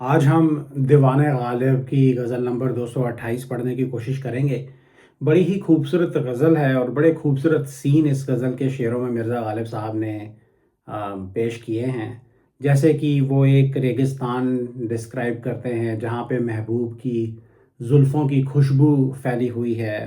आज हम दीवाने गालिब की गज़ल नंबर 228 पढ़ने की कोशिश करेंगे। बड़ी ही खूबसूरत गज़ल है और बड़े खूबसूरत सीन इस गज़ल के शेरों में मिर्ज़ा गालिब साहब ने पेश किए हैं। जैसे कि वो एक रेगिस्तान डिस्क्राइब करते हैं जहाँ पे महबूब की ज़ुल्फ़ों की खुशबू फैली हुई है।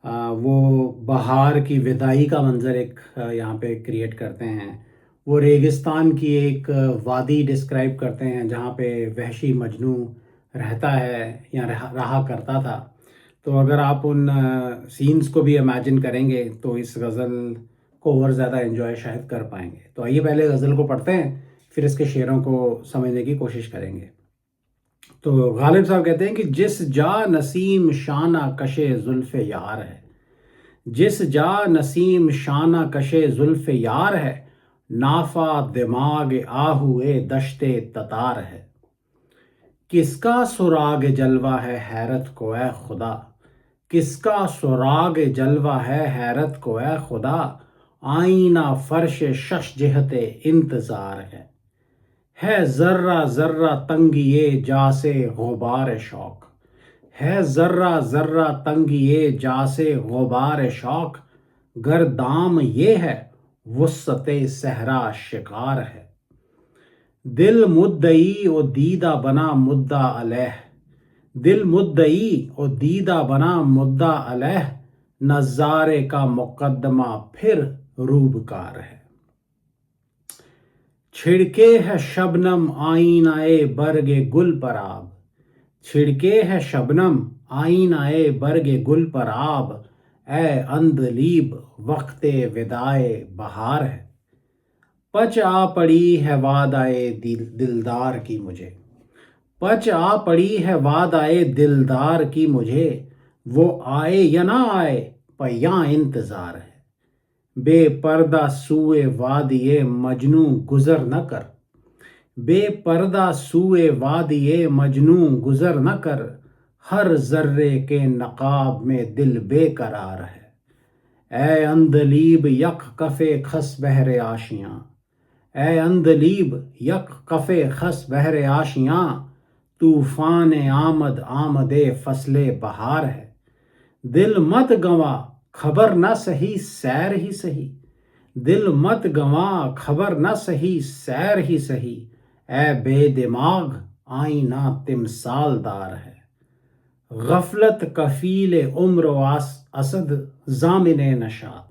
वो बहार की विदाई का मंज़र एक यहाँ पे क्रिएट करते हैं। वो रेगिस्तान की एक वादी डिस्क्राइब करते हैं जहाँ पे वहशी मजनू रहता है या रहा रहा करता था। तो अगर आप उन सीन्स को भी इमेजिन करेंगे तो इस गज़ल को और ज़्यादा एंजॉय शायद कर पाएंगे। तो आइए पहले गज़ल को पढ़ते हैं, फिर इसके शेरों को समझने की कोशिश करेंगे। तो गालिब साहब कहते हैं कि जिस जा नसीम शाना कशे जुल्फ़े यार है, जिस जा नसीम शाना कशे जुल्फ़ यार है, नाफा दिमाग आहुए दश्ते ततार है। किसका सुराग जलवा है हैरत को ए खुदा, किसका सुराग जलवा है हैरत को ए खुदा, आईना फर्श शश जहते इंतजार है जर्रा जर्रा तंगिए जासे गुबार शौक, है जर्रा जर्रा तंगिए जासे गुबार शौक, गर दाम ये है वुस्सते सहरा शिकार है। दिल मुद्दई ओ दीदा बना मुद्दा अलैह, दिल मुद्दई ओ दीदा बना मुद्दा अलैह, नज़ारे का मुकद्दमा फिर रूबकार है। छिड़के है शबनम आईनाए बरगे गुल पर आब, छिड़के है शबनम आईनाए बरगे गुल पर आब, ए अंदलीब वक्ते विदाए बहार है। पच आ पड़ी है वादाए दिलदार की मुझे, पच आ पड़ी है वादाए दिलदार की मुझे, वो आए या ना आए पया इंतजार है। बेपर्दा सूए वादिए मजनू गुजर न कर, बेपर्दा सूए वादिए मजनू गुजर न कर, हर जर्रे के नकाब में दिल बेकरार है। ए अंदलीब यक कफे खस बहरे आशियां, ए अंदलीब यक कफे खस बहरे आशियां, तूफान आमद आमदे फसले बहार है। दिल मत गंवा खबर न सही सैर ही सही, दिल मत गंवा खबर न सही सैर ही सही, ए बेदिमाग आईना तिमसालदार है। गफलत कफील उम्र असद जामिन नशात,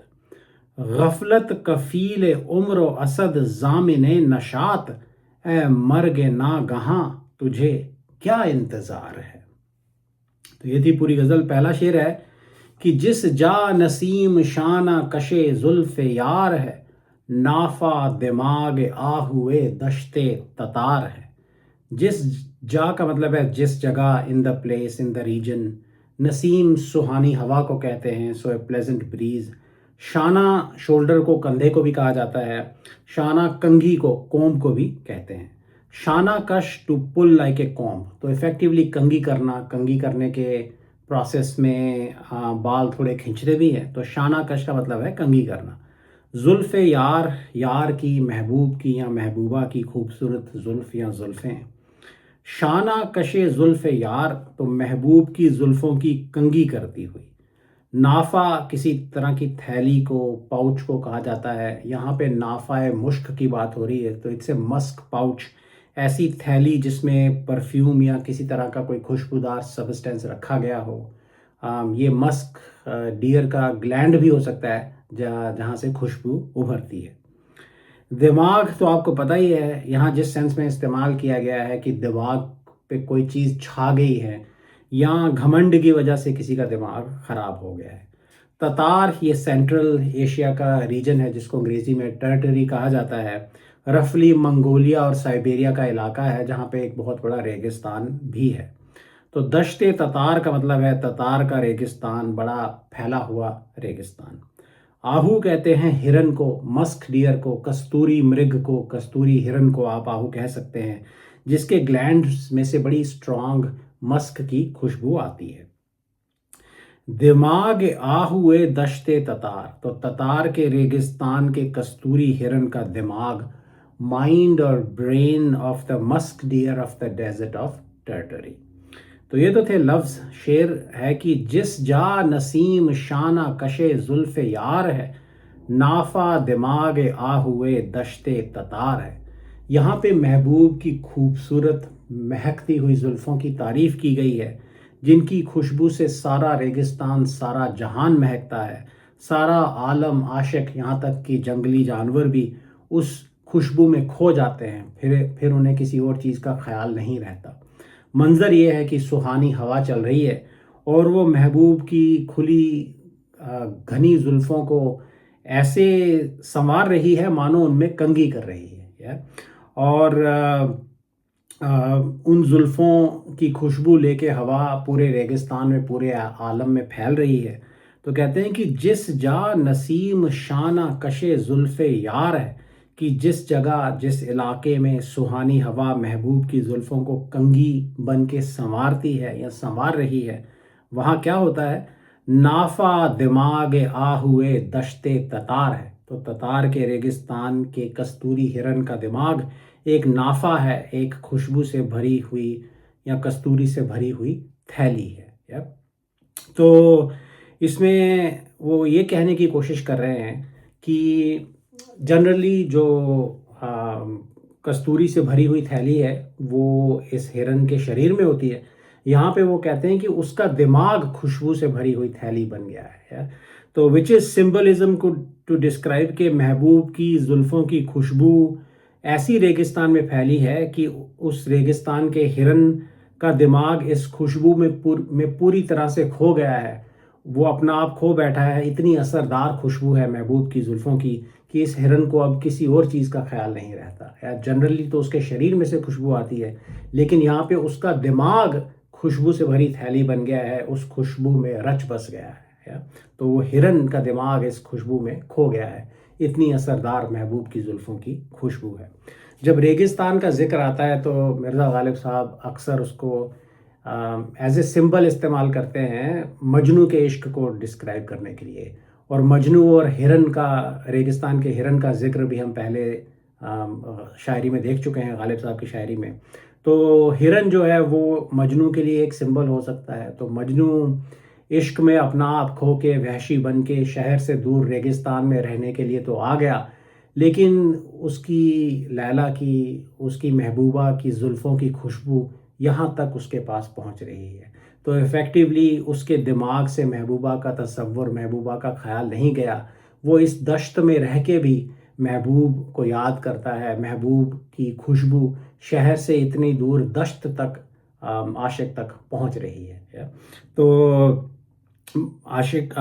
गफलत कफील उम्र असद जामिन नशात, ए मर्ग नागहां तुझे क्या इंतजार है। तो ये थी पूरी गज़ल। पहला शेर है कि जिस जा नसीम शाना कशे जुल्फ़ यार है, नाफा दिमाग आहुए दश्ते ततार है। जिस जा का मतलब है जिस जगह, in the place, in the region. नसीम सुहानी हवा को कहते हैं, सो ए प्लेजेंट ब्रीज। शाना शोल्डर को, कंधे को भी कहा जाता है। शाना कंघी को, कोम्ब को भी कहते हैं। शाना कश to pull like a comb, तो इफेक्टिवली कंघी करना, कंघी करने के प्रोसेस में बाल थोड़े खींचते भी हैं, तो शाना कश का मतलब है कंघी करना। जुल्फ़े यार, यार की, महबूब की या महबूबा की खूबसूरत जुल्फ़ या जुल्फ़ें। शाना कशे जुल्फ़े यार, तो महबूब की जुल्फ़ों की कंघी करती हुई। नाफा किसी तरह की थैली को, पाउच को कहा जाता है। यहाँ पे नाफा मुश्क की बात हो रही है, तो इट्स ए मस्क पाउच। ऐसी थैली जिसमें परफ्यूम या किसी तरह का कोई खुशबूदार सब्सटेंस रखा गया हो। ये मस्क डियर का ग्लैंड भी हो सकता है जहाँ जहाँ से खुशबू उभरती है। दिमाग तो आपको पता ही है यहाँ जिस सेंस में इस्तेमाल किया गया है कि दिमाग पे कोई चीज़ छा गई है या घमंड की वजह से किसी का दिमाग ख़राब हो गया है। ततार ये सेंट्रल एशिया का रीजन है जिसको अंग्रेज़ी में टेरिटरी कहा जाता है। रफली मंगोलिया और साइबेरिया का इलाका है जहाँ पे एक बहुत बड़ा रेगिस्तान भी है। तो दश्ते ततार का मतलब है ततार का रेगिस्तान, बड़ा फैला हुआ रेगिस्तान। आहू कहते हैं हिरन को, मस्क डियर को, कस्तूरी मृग को, कस्तूरी हिरन को आप आहू कह सकते हैं, जिसके ग्लैंड्स में से बड़ी स्ट्रांग मस्क की खुशबू आती है। दिमाग आहुए दश्ते ततार, तो ततार के रेगिस्तान के कस्तूरी हिरन का दिमाग माइंड और brain of the musk deer of the desert of Tartary. तो ये तो थे लफ्ज़। शेर है कि जिस जा नसीम शाना कशे जुल्फ़ यार है, नाफा दिमाग आ हुए दश्ते ततार है। यहाँ पे महबूब की खूबसूरत महकती हुई जुल्फ़ों की तारीफ़ की गई है, जिनकी खुशबू से सारा रेगिस्तान, सारा जहान महकता है। सारा आलम आशिक, यहाँ तक कि जंगली जानवर भी उस खुशबू में खो जाते हैं। फिर उन्हें किसी और चीज़ का ख्याल नहीं रहता। मंज़र ये है कि सुहानी हवा चल रही है और वो महबूब की खुली घनी जुल्फ़ों को ऐसे संवार रही है मानो उनमें कंघी कर रही है, और उन जुल्फ़ों की खुशबू लेके हवा पूरे रेगिस्तान में, पूरे आलम में फैल रही है। तो कहते हैं कि जिस जा नसीम शाना कशे जुल्फ़े यार है, कि जिस जगह, जिस इलाके में सुहानी हवा महबूब की जुल्फ़ों को कंघी बन के संवारती है या संवार रही है, वहाँ क्या होता है? नाफा दिमाग आ हुए दश्ते ततार है। तो ततार के रेगिस्तान के कस्तूरी हिरन का दिमाग एक नाफा है, एक खुशबू से भरी हुई या कस्तूरी से भरी हुई थैली है, या? तो इसमें वो ये कहने की कोशिश कर रहे हैं कि जनरली जो कस्तूरी से भरी हुई थैली है वो इस हिरन के शरीर में होती है। यहाँ पे वो कहते हैं कि उसका दिमाग खुशबू से भरी हुई थैली बन गया है, या? तो विच इज़ सिंबलिज्म को टू डिस्क्राइब के महबूब की जुल्फ़ों की खुशबू ऐसी रेगिस्तान में फैली है कि उस रेगिस्तान के हिरन का दिमाग इस खुशबू में पूरी तरह से खो गया है। वो अपना आप खो बैठा है। इतनी असरदार खुशबू है महबूब की जुल्फ़ों की कि इस हिरन को अब किसी और चीज़ का ख्याल नहीं रहता। या जनरली तो उसके शरीर में से खुशबू आती है, लेकिन यहाँ पे उसका दिमाग खुशबू से भरी थैली बन गया है, उस खुशबू में रच बस गया है, या? तो वो हिरन का दिमाग इस खुशबू में खो गया है। इतनी असरदार महबूब की जुल्फ़ों की खुशबू है। जब रेगिस्तान का ज़िक्र आता है तो मिर्ज़ा गालिब साहब अक्सर उसको एज ए सिंबल इस्तेमाल करते हैं मजनू के इश्क को डिस्क्राइब करने के लिए। और मजनू और हिरन का, रेगिस्तान के हिरन का ज़िक्र भी हम पहले शायरी में देख चुके हैं, गालिब साहब की शायरी में। तो हिरन जो है वो मजनू के लिए एक सिंबल हो सकता है। तो मजनू इश्क में अपना आप खो के, वहशी बन के, शहर से दूर रेगिस्तान में रहने के लिए तो आ गया, लेकिन उसकी लैला की, उसकी महबूबा की जुल्फ़ों की खुशबू यहाँ तक उसके पास पहुँच रही है। तो इफ़ेक्टिवली उसके दिमाग से महबूबा का तसव्वुर, महबूबा का ख़्याल नहीं गया। वो इस दश्त में रह के भी महबूब को याद करता है। महबूब की खुशबू शहर से इतनी दूर दश्त तक, आशिक तक पहुँच रही है, या? तो आशिक,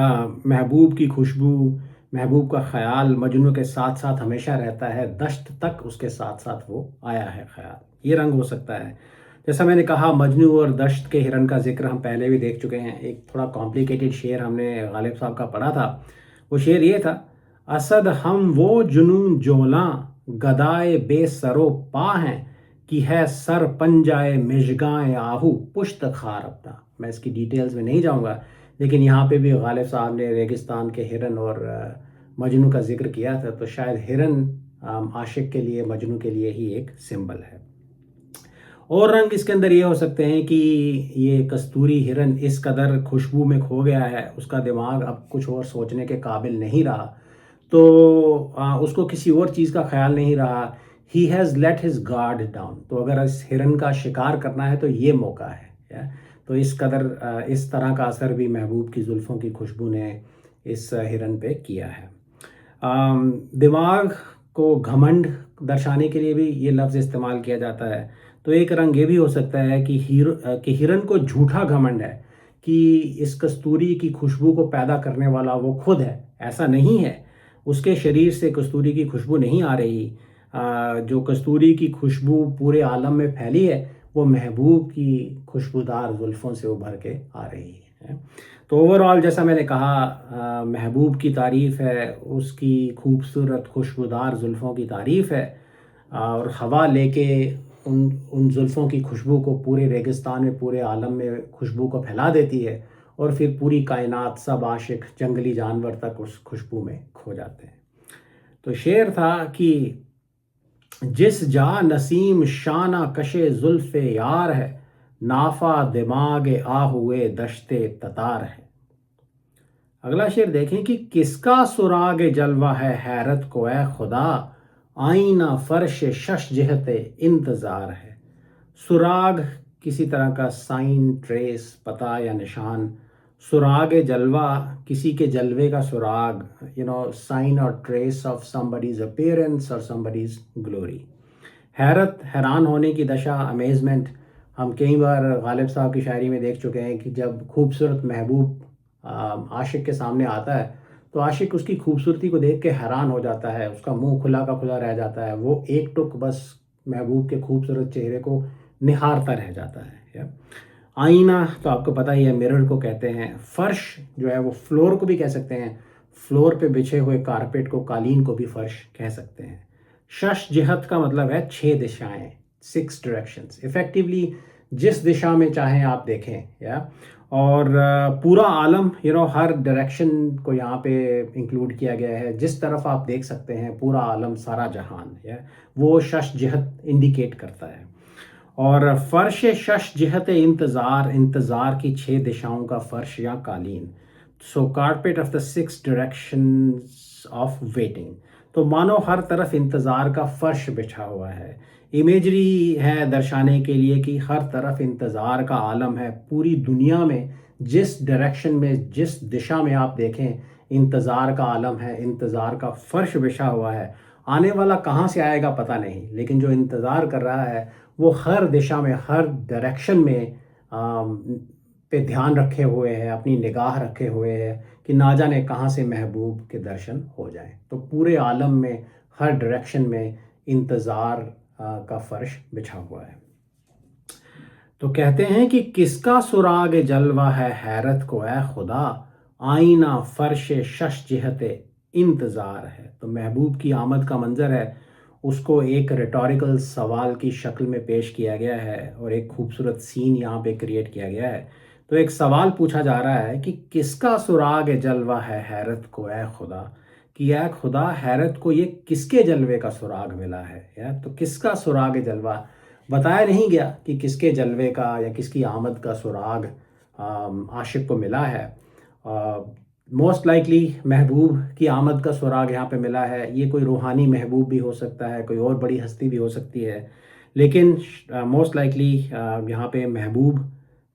महबूब की खुशबू, महबूब का ख़याल मजनू के साथ साथ हमेशा रहता है। दश्त तक उसके साथ साथ वो आया है ख़याल। ये रंग हो सकता है। जैसा मैंने कहा, मजनू और दश्त के हिरन का ज़िक्र हम पहले भी देख चुके हैं। एक थोड़ा कॉम्प्लिकेटेड शेर हमने गालिब साहब का पढ़ा था। वो शेर ये था: असद हम वो जुनून जोलां, गदाए बेसरो पा हैं, कि है सर पंजाए मिजगाए आहू पुश्त खार अपना। मैं इसकी डिटेल्स में नहीं जाऊँगा, लेकिन यहाँ पे भी गालिब साहब ने रेगिस्तान के हिरन और मजनू का ज़िक्र किया था। तो शायद हिरन आशिक के लिए, मजनू के लिए ही एक सिंबल है। और रंग इसके अंदर ये हो सकते हैं कि ये कस्तूरी हिरन इस कदर खुशबू में खो गया है, उसका दिमाग अब कुछ और सोचने के काबिल नहीं रहा, तो उसको किसी और चीज़ का ख्याल नहीं रहा। He has late his guard down. तो अगर इस हिरन का शिकार करना है तो ये मौका है, या? तो इस कदर, इस तरह का असर भी महबूब की जुल्फ़ों की खुशबू ने इस हिरन पे किया है। दिमाग को घमंड दर्शाने के लिए भी ये लफ्ज़ इस्तेमाल किया जाता है। तो एक रंग ये भी हो सकता है कि हिरन को झूठा घमंड है कि इस कस्तूरी की खुशबू को पैदा करने वाला वो खुद है। ऐसा नहीं है, उसके शरीर से कस्तूरी की खुशबू नहीं आ रही। जो कस्तूरी की खुशबू पूरे आलम में फैली है, वो महबूब की खुशबूदार जुल्फ़ों से उभर के आ रही है। तो ओवरऑल जैसा मैंने कहा, महबूब की तारीफ़ है, उसकी खूबसूरत खुशबूदार जुल्फ़ों की तारीफ़ है, और हवा लेके उन उन जुल्फ़ों की खुशबू को पूरे रेगिस्तान में, पूरे आलम में खुशबू को फैला देती है, और फिर पूरी कायनात, सब आशिक, जंगली जानवर तक उस खुशबू में खो जाते हैं। तो शेर था कि जिस जा नसीम शाना कशे जुल्फ़े यार है, नाफा दिमागे आ हुए दश्ते ततार है। अगला शेर देखें कि किसका सुराग जलवा है हैरत को ए खुदा, आईना फर्श शश जहते इंतज़ार है। सुराग किसी तरह का साइन, ट्रेस, पता या निशान। सुराग जलवा किसी के जलवे का सुराग, साइन और ट्रेस ऑफ somebody's appearance और somebody's glory। हैरत, हैरान होने की दशा, अमेजमेंट। हम कई बार गालिब साहब की शायरी में देख चुके हैं कि जब खूबसूरत महबूब आशिक के सामने आता है तो आशिक उसकी खूबसूरती को देख के हैरान हो जाता है, उसका मुंह खुला का खुला रह जाता है, वो एक टुक बस महबूब के खूबसूरत चेहरे को निहारता रह जाता है। या आईना तो आपको पता ही है, मिरर को कहते हैं। फर्श जो है वो फ्लोर को भी कह सकते हैं, फ्लोर पे बिछे हुए कारपेट को, कालीन को भी फर्श कह सकते हैं। शश जिहत का मतलब है 6 दिशाएं, 6 डायरेक्शंस। इफेक्टिवली जिस दिशा में चाहें आप देखें, या और पूरा आलम, हर डायरेक्शन को यहाँ पे इंक्लूड किया गया है। जिस तरफ आप देख सकते हैं पूरा आलम, सारा जहान, या वो शश जिहत इंडिकेट करता है। और फर्श शश जिहत इंतज़ार, इंतज़ार की 6 दिशाओं का फर्श या कालीन। So carpet of the 6 directions of waiting. तो मानो हर तरफ इंतज़ार का फर्श बिछा हुआ है। इमेजरी है दर्शाने के लिए कि हर तरफ इंतज़ार का आलम है। पूरी दुनिया में जिस डायरेक्शन में, जिस दिशा में आप देखें, इंतज़ार का आलम है, इंतज़ार का फर्श बिछा हुआ है। आने वाला कहाँ से आएगा पता नहीं, लेकिन जो इंतज़ार कर रहा है वो हर दिशा में, हर डायरेक्शन में पे ध्यान रखे हुए है, अपनी निगाह रखे हुए है कि ना जाने कहाँ से महबूब के दर्शन हो जाएं। तो पूरे आलम में हर डायरेक्शन में इंतज़ार का फर्श बिछा हुआ है। तो कहते हैं कि किसका सुराग जलवा है हैरत को ए खुदा, आईना फर्श शश जिहते इंतज़ार है। तो महबूब की आमद का मंजर है, उसको एक रिटोरिकल सवाल की शक्ल में पेश किया गया है और एक खूबसूरत सीन यहाँ पे क्रिएट किया गया है। तो एक सवाल पूछा जा रहा है कि किसका सुराग जलवा है हैरत को ए खुदा, कि ए खुदा हैरत को ये किसके जलवे का सुराग मिला है। या तो किसका सुराग जलवा बताया नहीं गया कि किसके जलवे का या किसकी आमद का सुराग आशिक को मिला है। मोस्ट लाइकली महबूब की आमद का सुराग यहाँ पे मिला है। ये कोई रूहानी महबूब भी हो सकता है, कोई और बड़ी हस्ती भी हो सकती है, लेकिन मोस्ट लाइकली यहाँ पे महबूब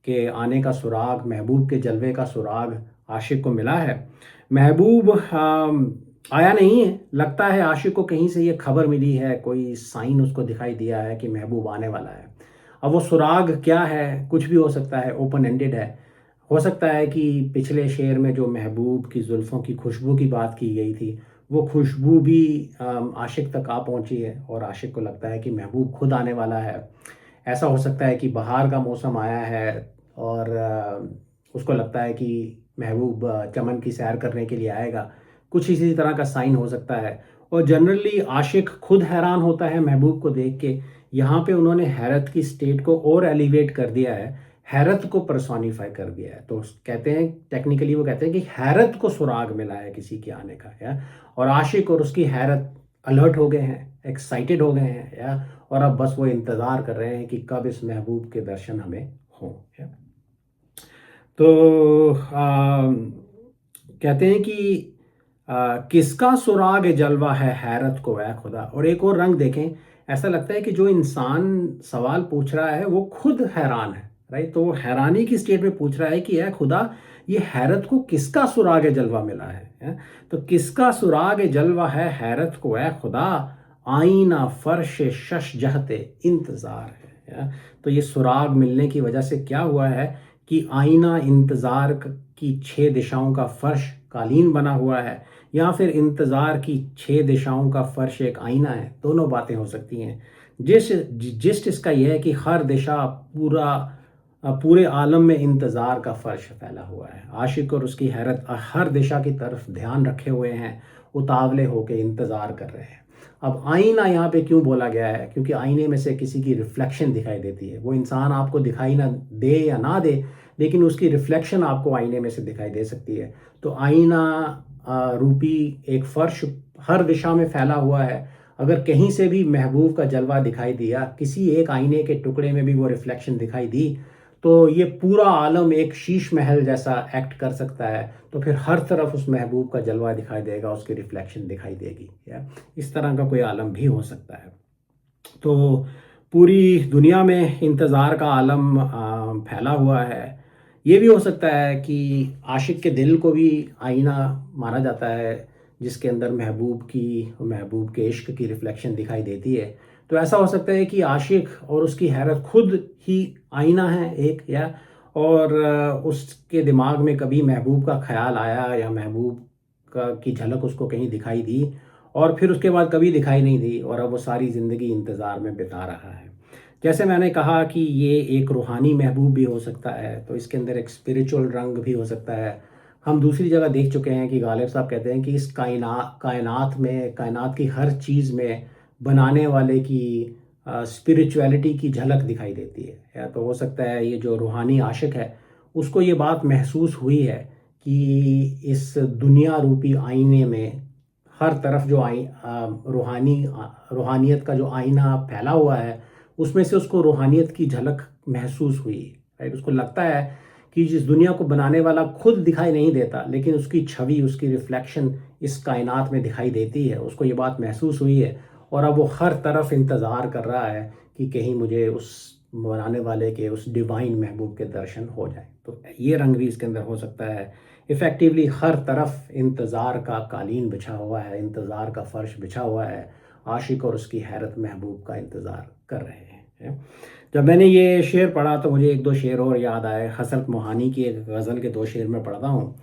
के आने का सुराग, महबूब के जलवे का सुराग आशिक को मिला है। महबूब आया नहीं है, लगता है आशिक को कहीं से ये खबर मिली है, कोई साइन उसको दिखाई दिया है कि महबूब आने वाला है। अब वो सुराग क्या है, कुछ भी हो सकता है, ओपन एंडेड है। हो सकता है कि पिछले शेर में जो महबूब की जुल्फ़ों की खुशबू की बात की गई थी, वो खुशबू भी आशिक तक आ पहुंची है और आशिक को लगता है कि महबूब खुद आने वाला है। ऐसा हो सकता है कि बहार का मौसम आया है और उसको लगता है कि महबूब चमन की सैर करने के लिए आएगा। कुछ इसी तरह का साइन हो सकता है। और जनरली आशिक खुद हैरान होता है महबूब को देख के। यहाँ पे उन्होंने हैरत की स्टेट को और एलिवेट कर दिया है, हैरत को पर्सोनिफाई कर दिया है। तो कहते हैं, टेक्निकली वो कहते हैं कि हैरत को सुराग मिला है किसी के आने का, या और आशिक और उसकी हैरत अलर्ट हो गए हैं, एक्साइटेड हो गए हैं, या और अब बस वो इंतज़ार कर रहे हैं कि कब इस महबूब के दर्शन हमें हों। तो कहते हैं कि किसका सुराग जलवा है हैरत को ए खुदा। और एक और रंग देखें, ऐसा लगता है कि जो इंसान सवाल पूछ रहा है वो खुद हैरान है, राइट। तो वो हैरानी की स्टेट में पूछ रहा है कि ए खुदा, ये हैरत को किसका सुराग जलवा मिला है? तो किसका सुराग जलवा है हैरत को ए खुदा, आईना फर्श शश जहते इंतज़ार है। तो ये सुराग मिलने की वजह से क्या हुआ है कि आईना, इंतज़ार की 6 दिशाओं का फर्श कालीन बना हुआ है, या फिर इंतज़ार की 6 दिशाओं का फर्श एक आईना है। दोनों बातें हो सकती हैं। जिस्ट इसका यह है कि हर दिशा, पूरे आलम में इंतज़ार का फर्श फैला हुआ है। आशिक और उसकी हैरत हर दिशा की तरफ ध्यान रखे हुए हैं, उतावले होकर इंतज़ार कर रहे हैं। अब आईना यहाँ पे क्यों बोला गया है? क्योंकि आईने में से किसी की रिफ्लेक्शन दिखाई देती है। वो इंसान आपको दिखाई ना दे या ना दे, लेकिन उसकी रिफ्लेक्शन आपको आईने में से दिखाई दे सकती है। तो आईना रूपी एक फर्श हर दिशा में फैला हुआ है। अगर कहीं से भी महबूब का जलवा दिखाई दिया, किसी एक आईने के टुकड़े में भी वो रिफ्लेक्शन दिखाई दी, तो ये पूरा आलम एक शीश महल जैसा एक्ट कर सकता है। तो फिर हर तरफ उस महबूब का जलवा दिखाई देगा, उसकी रिफ्लेक्शन दिखाई देगी। या इस तरह का कोई आलम भी हो सकता है। तो पूरी दुनिया में इंतज़ार का आलम फैला हुआ है। ये भी हो सकता है कि आशिक के दिल को भी आईना माना जाता है, जिसके अंदर महबूब के इश्क की रिफ्लेक्शन दिखाई देती है। तो ऐसा हो सकता है कि आशिक और उसकी हैरत खुद ही आईना है एक, या और उसके दिमाग में कभी महबूब का ख्याल आया या महबूब का की झलक उसको कहीं दिखाई दी, और फिर उसके बाद कभी दिखाई नहीं दी, और अब वो सारी ज़िंदगी इंतज़ार में बिता रहा है। जैसे मैंने कहा कि ये एक रूहानी महबूब भी हो सकता है, तो इसके अंदर एक स्पिरिचुअल रंग भी हो सकता है। हम दूसरी जगह देख चुके हैं कि गालिब साहब कहते हैं कि इस कायनात की हर चीज़ में बनाने वाले की स्पिरिचुअलिटी की झलक दिखाई देती है। या तो हो सकता है ये जो रूहानी आशिक है, उसको ये बात महसूस हुई है कि इस दुनिया रूपी आईने में हर तरफ जो रूहानियत का जो आईना फैला हुआ है, उसमें से उसको रूहानियत की झलक महसूस हुई। राइट, उसको लगता है कि जिस दुनिया को बनाने वाला खुद दिखाई नहीं देता, लेकिन उसकी छवि, उसकी रिफ्लेक्शन इस कायनात में दिखाई देती है। उसको ये बात महसूस हुई है, और अब वो हर तरफ इंतज़ार कर रहा है कि कहीं मुझे उस बनाने वाले के, उस डिवाइन महबूब के दर्शन हो जाए। तो ये रंग भी इसके अंदर हो सकता है। इफ़ेक्टिवली हर तरफ इंतज़ार का कालीन बिछा हुआ है, इंतज़ार का फ़र्श बिछा हुआ है। आशिक और उसकी हैरत महबूब का इंतज़ार कर रहे हैं। जब मैंने ये शेर पढ़ा तो मुझे एक दो शेर और याद आए। हसरत मोहानी की एक गज़ल के दो शेर मैं पढ़ता हूँ।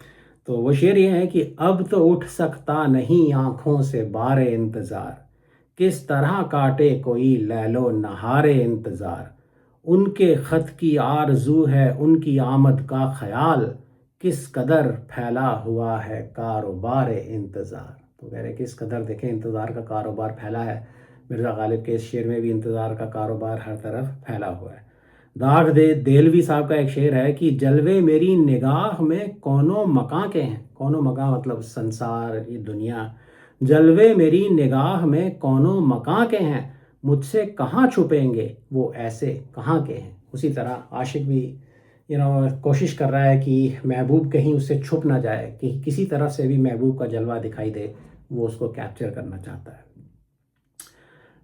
तो वो शेर ये है कि अब तो उठ सकता नहीं आँखों से बारे इंतज़ार, किस तरह काटे कोई लैलो नहारे इंतज़ार, उनके ख़त की आरज़ू है उनकी आमद का ख़याल, किस कदर फैला हुआ है कारोबार इंतज़ार। तो कह रहे किस कदर देखें इंतज़ार का कारोबार फैला है। मिर्ज़ा गालिब के इस शेर में भी इंतज़ार का कारोबार हर तरफ फैला हुआ है। दाग दे देलवी साहब का एक शेर है कि जलवे मेरी निगाह में कौनो मकां के हैं। कौनो मकां मतलब संसार, ये दुनिया। जलवे मेरी निगाह में कौनो मकां के हैं, मुझसे कहाँ छुपेंगे वो ऐसे कहाँ के हैं। उसी तरह आशिक भी कोशिश कर रहा है कि महबूब कहीं उससे छुप ना जाए, कि किसी तरफ से भी महबूब का जलवा दिखाई दे, वो उसको कैप्चर करना चाहता है।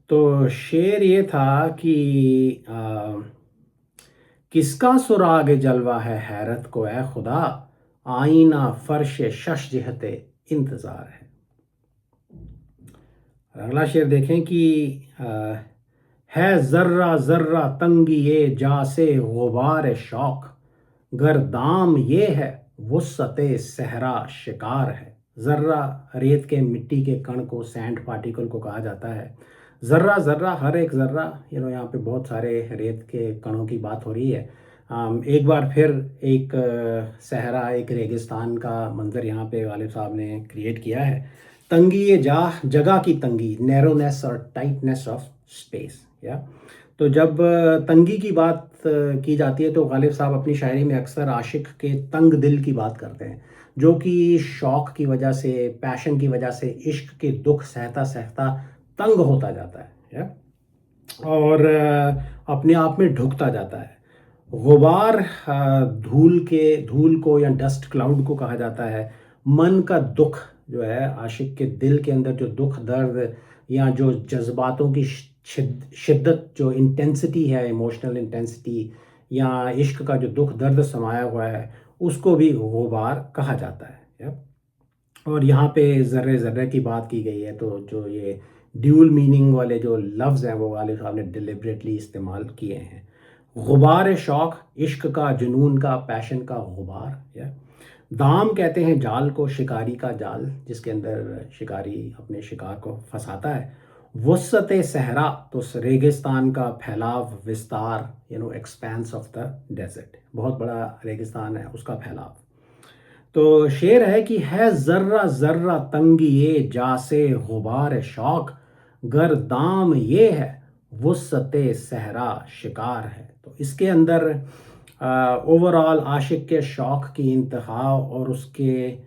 तो शेर ये था कि किसका सुराग जलवा है हैरत को ए खुदा, आईना फर्श शश जिहते इंतज़ार है। अगला शेर देखें कि है ज़र्रा ज़र्रा तंगी ये जा से गुबार शौक, गर दाम ये है वुस्सते सहरा शिकार है। ज़र्रा रेत के मिट्टी के कण को, सैंड पार्टिकल को कहा जाता है। ज़र्रा ज़र्रा, हर एक ज़र्रा, यहाँ पे बहुत सारे रेत के कणों की बात हो रही है। एक बार फिर एक सहरा, एक रेगिस्तान का मंज़र यहाँ पे गालिब साहब ने क्रिएट किया है। तंगी ये जगह की तंगी, नैरोनेस और टाइटनेस ऑफ स्पेस। या तो जब तंगी की बात की जाती है, तो गालिब साहब अपनी शायरी में अक्सर आशिक के तंग दिल की बात करते हैं, जो कि शौक की वजह से, पैशन की वजह से, इश्क के दुख सहता सहता तंग होता जाता है, या? और अपने आप में ढुकता जाता है। गुबार धूल को या डस्ट क्लाउड को कहा जाता है। मन का दुख जो है, आशिक के दिल के अंदर जो दुख दर्द या जो जज्बातों की शिद्दत, जो इंटेंसिटी है, इमोशनल इंटेंसिटी, या इश्क का जो दुख दर्द समाया हुआ है, उसको भी गुबार कहा जाता है, या? और यहाँ पे ज़र्रे ज़र्रे की बात की गई है, तो जो ये ड्यूल मीनिंग वाले जो लफ्ज़ हैं वो गालिब साहब ने डिलिबरेटली इस्तेमाल किए हैं। गुबार शौक़, इश्क का, जुनून का, पैशन का गुबार। या दाम कहते हैं जाल को, शिकारी का जाल, जिसके अंदर शिकारी अपने शिकार को फंसाता है। वुस्सत सहरा, तो रेगिस्तान का फैलाव, विस्तार, एक्सपेंस ऑफ द डेजर्ट, बहुत बड़ा रेगिस्तान है, उसका फैलाव। तो शेर है कि है ज़र्रा ज़र्रा तंगी ये जासे गुबार शौक, गर दाम ये है वुस्सते सहरा शिकार है। तो इसके अंदर ओवरऑल आशिक के शौक़ की इंतहा और उसके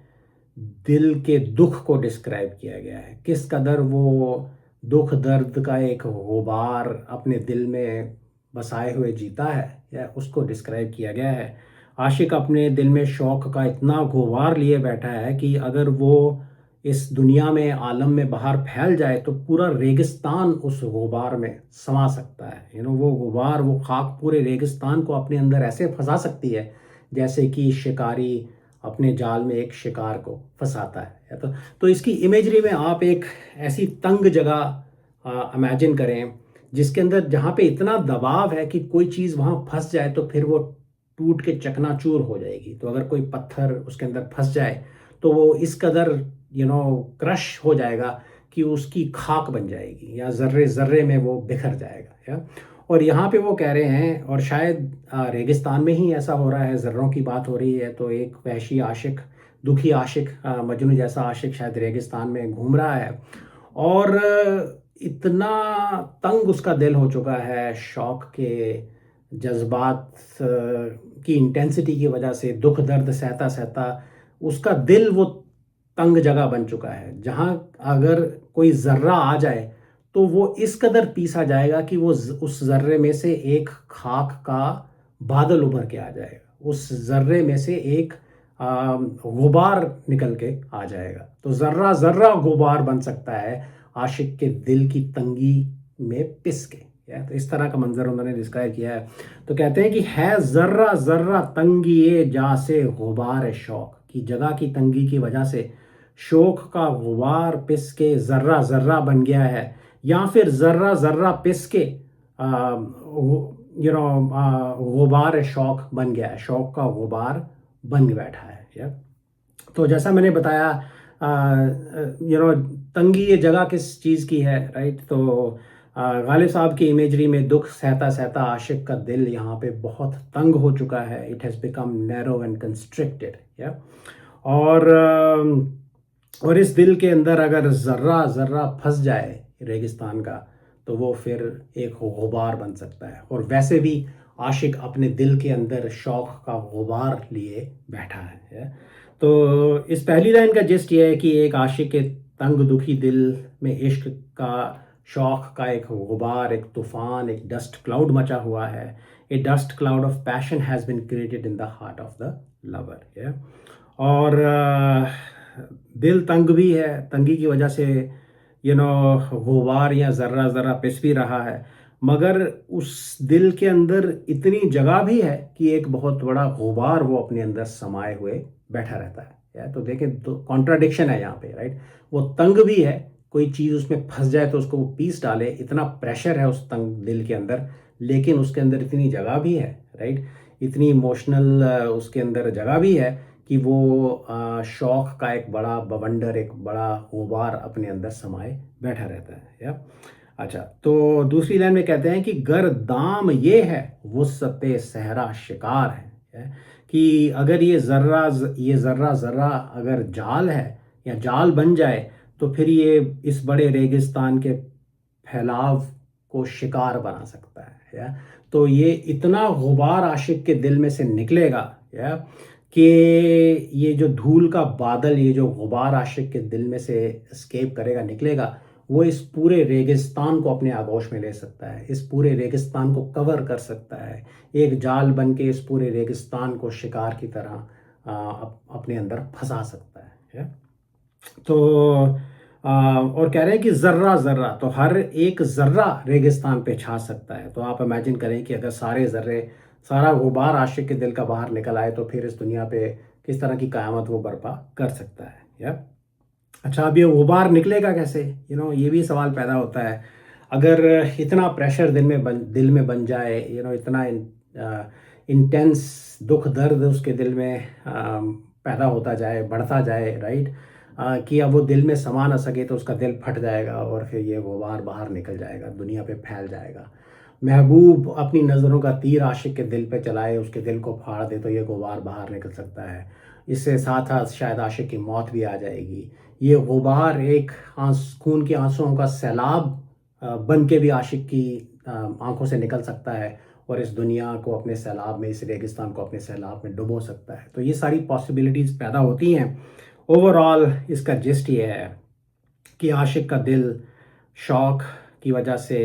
दिल के दुख को डिस्क्राइब किया गया है। किस कदर वो दुख दर्द का एक गुबार अपने दिल में बसाए हुए जीता है, या उसको डिस्क्राइब किया गया है। आशिक अपने दिल में शौक़ का इतना गुबार लिए बैठा है कि अगर वो इस दुनिया में, आलम में बाहर फैल जाए तो पूरा रेगिस्तान उस गुबार में समा सकता है। वो गुबार, वो खाक पूरे रेगिस्तान को अपने अंदर ऐसे फंसा सकती है जैसे कि शिकारी अपने जाल में एक शिकार को फंसाता है। तो इसकी इमेजरी में आप एक ऐसी तंग जगह इमेजिन करें जिसके अंदर, जहाँ पे इतना दबाव है कि कोई चीज़ वहाँ फंस जाए तो फिर वो टूट के चकनाचूर हो जाएगी। तो अगर कोई पत्थर उसके अंदर फंस जाए तो वो इस कदर क्रश हो जाएगा कि उसकी खाक बन जाएगी, या ज़र्रे ज़र्रे में वो बिखर जाएगा। या और यहाँ पे वो कह रहे हैं, और शायद रेगिस्तान में ही ऐसा हो रहा है, ज़र्रों की बात हो रही है, तो एक वहशी आशिक, दुखी आशिक, मजनू जैसा आशिक शायद रेगिस्तान में घूम रहा है, और इतना तंग उसका दिल हो चुका है शौक़ के जज्बात की इंटेंसिटी की वजह से, दुख दर्द सहता सहता उसका दिल वो तंग जगह बन चुका है, जहाँ अगर कोई ज़र्रा आ जाए तो वो इस कदर पीसा जाएगा कि वो उस ज़र्रे में से एक खाक का बादल उभर के आ जाएगा, उस ज़र्रे में से एक गुबार निकल के आ जाएगा। तो ज़र्रा ज़र्रा गुबार बन सकता है आशिक के दिल की तंगी में पिस के। तो इस तरह का मंजर उन्होंने डिस्क्राइब किया है। तो कहते हैं कि है ज़र्रा ज़र्रा तंगी ये जा से गुबार शौक़, की जगह की तंगी की वजह से शौक़ का गुबार पिस के ज़र्रा ज़र्रा बन गया है, या फिर ज़र्रा ज़र्रा पिस के गुबार शौक़ बन गया है, शौक़ का गुबार बन बैठा है। या तो जैसा मैंने बताया, तंगी ये जगह किस चीज़ की है, राइट। तो गालिब साहब की इमेजरी में दुख सहता सहता आशिक का दिल यहाँ पे बहुत तंग हो चुका है। It has become narrow and constricted. या और इस दिल के अंदर अगर ज़र्रा ज़र्रा फंस जाए रेगिस्तान का, तो वो फिर एक गुबार बन सकता है। और वैसे भी आशिक अपने दिल के अंदर शौक़ का गुबार लिए बैठा है। तो इस पहली लाइन का जिस्ट ये है कि एक आशिक के तंग दुखी दिल में इश्क का, शौक़ का एक गुबार, एक तूफ़ान, एक डस्ट क्लाउड मचा हुआ है। A dust cloud of passion has been created in the heart of the lover. और दिल तंग भी है, तंगी की वजह से गुबार या ज़र्रा ज़र्रा पिस भी रहा है, मगर उस दिल के अंदर इतनी जगह भी है कि एक बहुत बड़ा गुबार वो अपने अंदर समाये हुए बैठा रहता है। तो देखें, तो कॉन्ट्राडिक्शन है यहाँ पे, राइट। वो तंग भी है, कोई चीज़ उसमें फंस जाए तो उसको वो पीस डाले, इतना प्रेशर है उस तंग दिल के अंदर, लेकिन उसके अंदर इतनी जगह भी है, राइट, इतनी इमोशनल उसके अंदर जगह भी है कि वो शौक़ का एक बड़ा बवंडर, एक बड़ा गुबार अपने अंदर समाये बैठा रहता है। या अच्छा, तो दूसरी लाइन में कहते हैं कि गर दाम ये है वुस्अते सहरा शिकार है, कि अगर ये ज़र्रा ज़र्रा अगर जाल है या जाल बन जाए तो फिर ये इस बड़े रेगिस्तान के फैलाव को शिकार बना सकता है। या तो ये इतना गुबार आशिक के दिल में से निकलेगा, या कि ये जो धूल का बादल, ये जो गुबार आशिक के दिल में से एस्केप करेगा, निकलेगा, वो इस पूरे रेगिस्तान को अपने आगोश में ले सकता है, इस पूरे रेगिस्तान को कवर कर सकता है, एक जाल बन के इस पूरे रेगिस्तान को शिकार की तरह अपने अंदर फंसा सकता है। तो और कह रहे हैं कि ज़र्रा ज़र्रा, तो हर एक ज़र्रा रेगिस्तान पे छा सकता है। तो आप इमेजिन करें कि अगर सारे ज़र्रे, सारा गुबार आशिक के दिल का बाहर निकल आए तो फिर इस दुनिया पे किस तरह की क़यामत वो बर्पा कर सकता है। या अच्छा, अब ये गुबार निकलेगा कैसे, ये भी सवाल पैदा होता है। अगर इतना प्रेशर दिल में बन जाए, इतना इंटेंस दुख दर्द उसके दिल में पैदा होता जाए, बढ़ता जाए, राइट, कि अब वो दिल में समा ना सके तो उसका दिल फट जाएगा और फिर ये गुबार बाहर निकल जाएगा, दुनिया पे फैल जाएगा। महबूब अपनी नज़रों का तीर आशिक के दिल पे चलाए, उसके दिल को फाड़ दे तो ये गुबार बाहर निकल सकता है। इससे साथ साथ शायद आशिक की मौत भी आ जाएगी। ये गुबार एक खून के आंसुओं का सैलाब बन के भी आशिक की आंखों से निकल सकता है और इस दुनिया को अपने सैलाब में, इस रेगिस्तान को अपने सैलाब में डुबो सकता है। तो ये सारी पॉसिबिलिटीज़ पैदा होती हैं। ओवरऑल इसका जिस्ट ये है कि आशिक का दिल शौक़ की वजह से